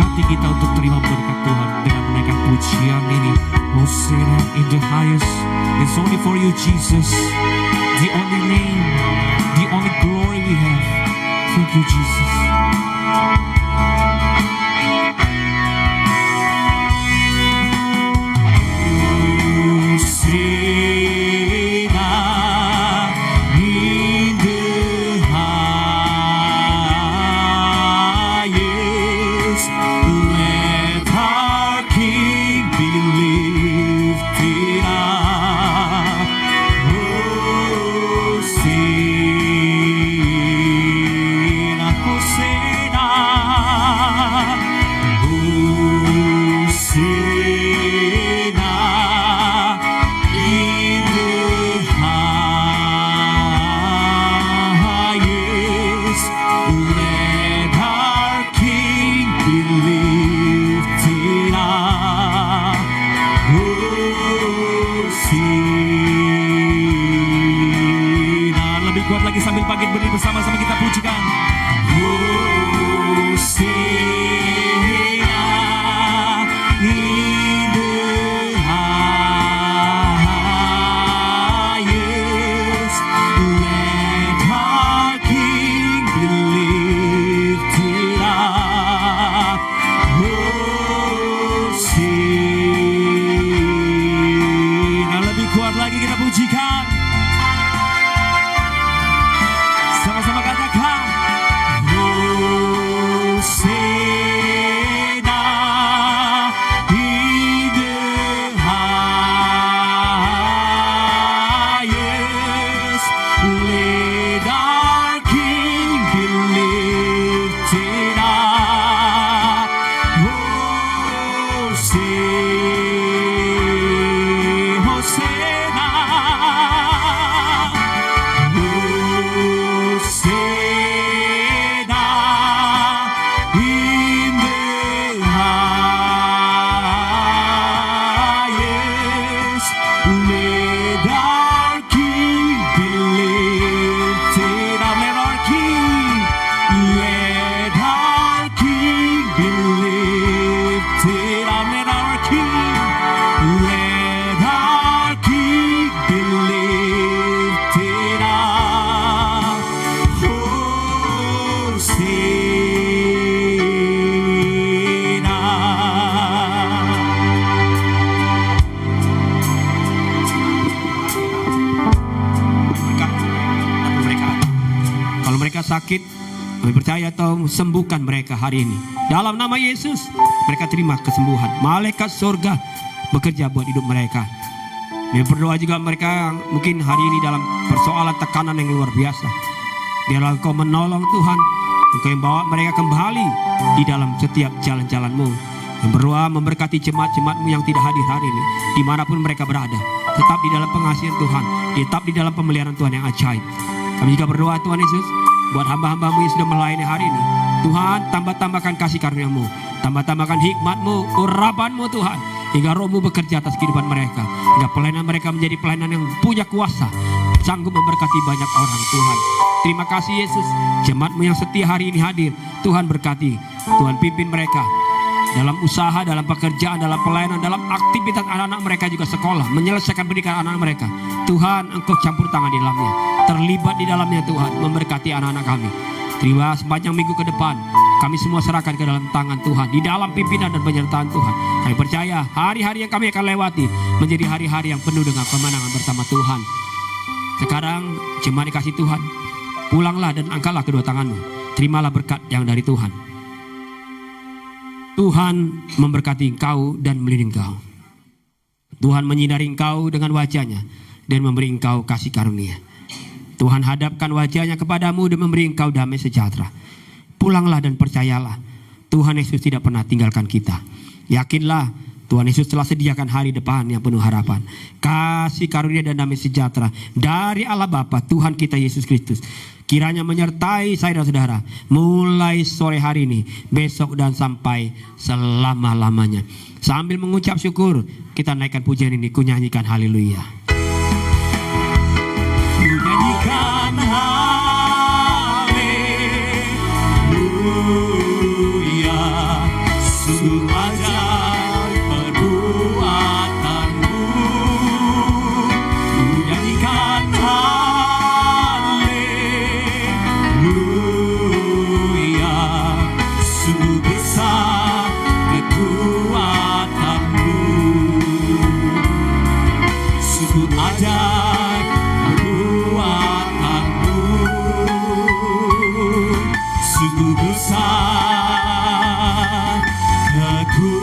hati kita untuk terima berkat Tuhan dengan menaikkan pujian ini. Hosanna in the highest. It's only for you, Jesus. The only name, the only glory we have. Thank you, Jesus. Sama-sama katakan sakit, kami percaya Tuhan sembuhkan mereka hari ini. Dalam nama Yesus, mereka terima kesembuhan. Malaikat surga bekerja buat hidup mereka. Kami berdoa juga mereka yang mungkin hari ini dalam persoalan tekanan yang luar biasa. Biarlah Engkau menolong Tuhan, Engkau yang bawa mereka kembali di dalam setiap jalan-jalan-Mu. Yang berdoa memberkati jemaat-jemaat-Mu yang tidak hadir hari ini, dimanapun mereka berada, tetap di dalam pengasihan Tuhan, tetap di dalam pemeliharaan Tuhan yang ajaib. Kami juga berdoa Tuhan Yesus, buat hamba-hamba-Mu yang sudah melayani hari ini, Tuhan tambah-tambahkan kasih karunia-Mu, tambah-tambahkan hikmat-Mu, urapan-Mu Tuhan, hingga Roh-Mu bekerja atas kehidupan mereka, hingga pelayanan mereka menjadi pelayanan yang punya kuasa, sanggup memberkati banyak orang Tuhan. Terima kasih Yesus, jemaat-Mu yang setia hari ini hadir, Tuhan berkati, Tuhan pimpin mereka dalam usaha, dalam pekerjaan, dalam pelayanan, dalam aktivitas anak-anak mereka juga sekolah, menyelesaikan pendidikan anak-anak mereka. Tuhan, Engkau campur tangan di dalamnya, terlibat di dalamnya Tuhan, memberkati anak-anak kami. Terima sepanjang minggu ke depan, kami semua serahkan ke dalam tangan Tuhan, di dalam pimpinan dan penyertaan Tuhan. Kami percaya hari-hari yang kami akan lewati menjadi hari-hari yang penuh dengan kemenangan bersama Tuhan. Sekarang jemaat dikasih Tuhan, pulanglah dan angkatlah kedua tanganmu, terimalah berkat yang dari Tuhan. Tuhan memberkati engkau dan melindungi engkau. Tuhan menyinari engkau dengan wajahnya dan memberi engkau kasih karunia. Tuhan hadapkan wajahnya kepadamu dan memberi engkau damai sejahtera. Pulanglah dan percayalah, Tuhan Yesus tidak pernah tinggalkan kita. Yakinlah, Tuhan Yesus telah sediakan hari depan yang penuh harapan. Kasih karunia dan damai sejahtera dari Allah Bapa, Tuhan kita Yesus Kristus, kiranya menyertai saya dan saudara mulai sore hari ini, besok dan sampai selama-lamanya. Sambil mengucap syukur, kita naikkan pujian ini, ku nyanyikan haleluya. Ku nyanyikan haleluya, sungguh ajaib perbuatanmu. Ku nyanyikan haleluya, sungguh besar kekuatanmu. Sungguh ajaib perbuatanmu, sungguh besar kekuatanmu.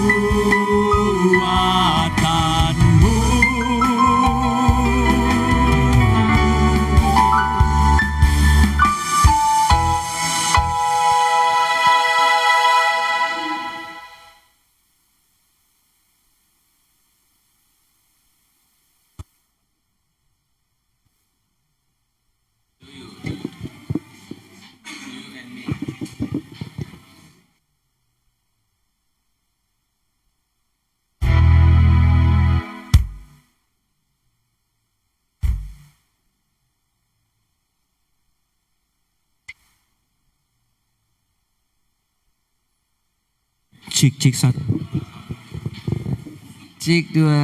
Cik, cik, satu. Cik dua.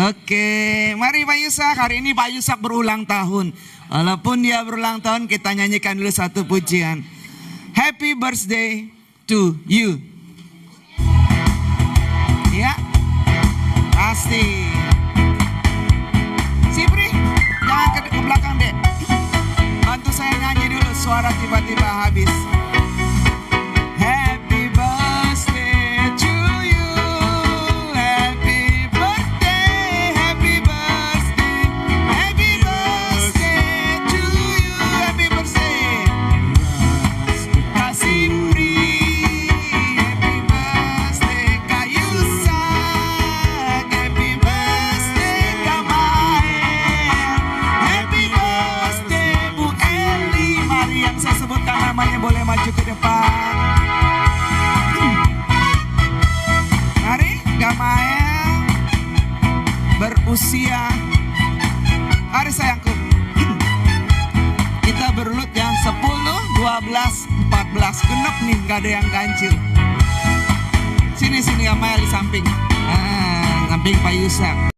Oke, mari Pak Yusak. Hari ini Pak Yusak berulang tahun. Walaupun dia berulang tahun, kita nyanyikan dulu satu pujian. Happy birthday to you. Ya, pasti. Sipri, jangan ke belakang deh. Bantu saya nyanyi dulu, suara tiba-tiba habis. Happy birthday to you. Happy birthday, happy birthday. Happy birthday to you. Happy birthday. Kak Sipri. Happy birthday Kak Yusak. Happy birthday Kak Mael. Happy birthday Bu Eli. Mari yang saya sebutkan namanya boleh maju ke depan. Mari Gamael berusia, mari sayangku, kita berulut yang 10, 12, 14, genep nih, gak ada yang ganjil. Sini Gamael di samping, samping Pak Yusak.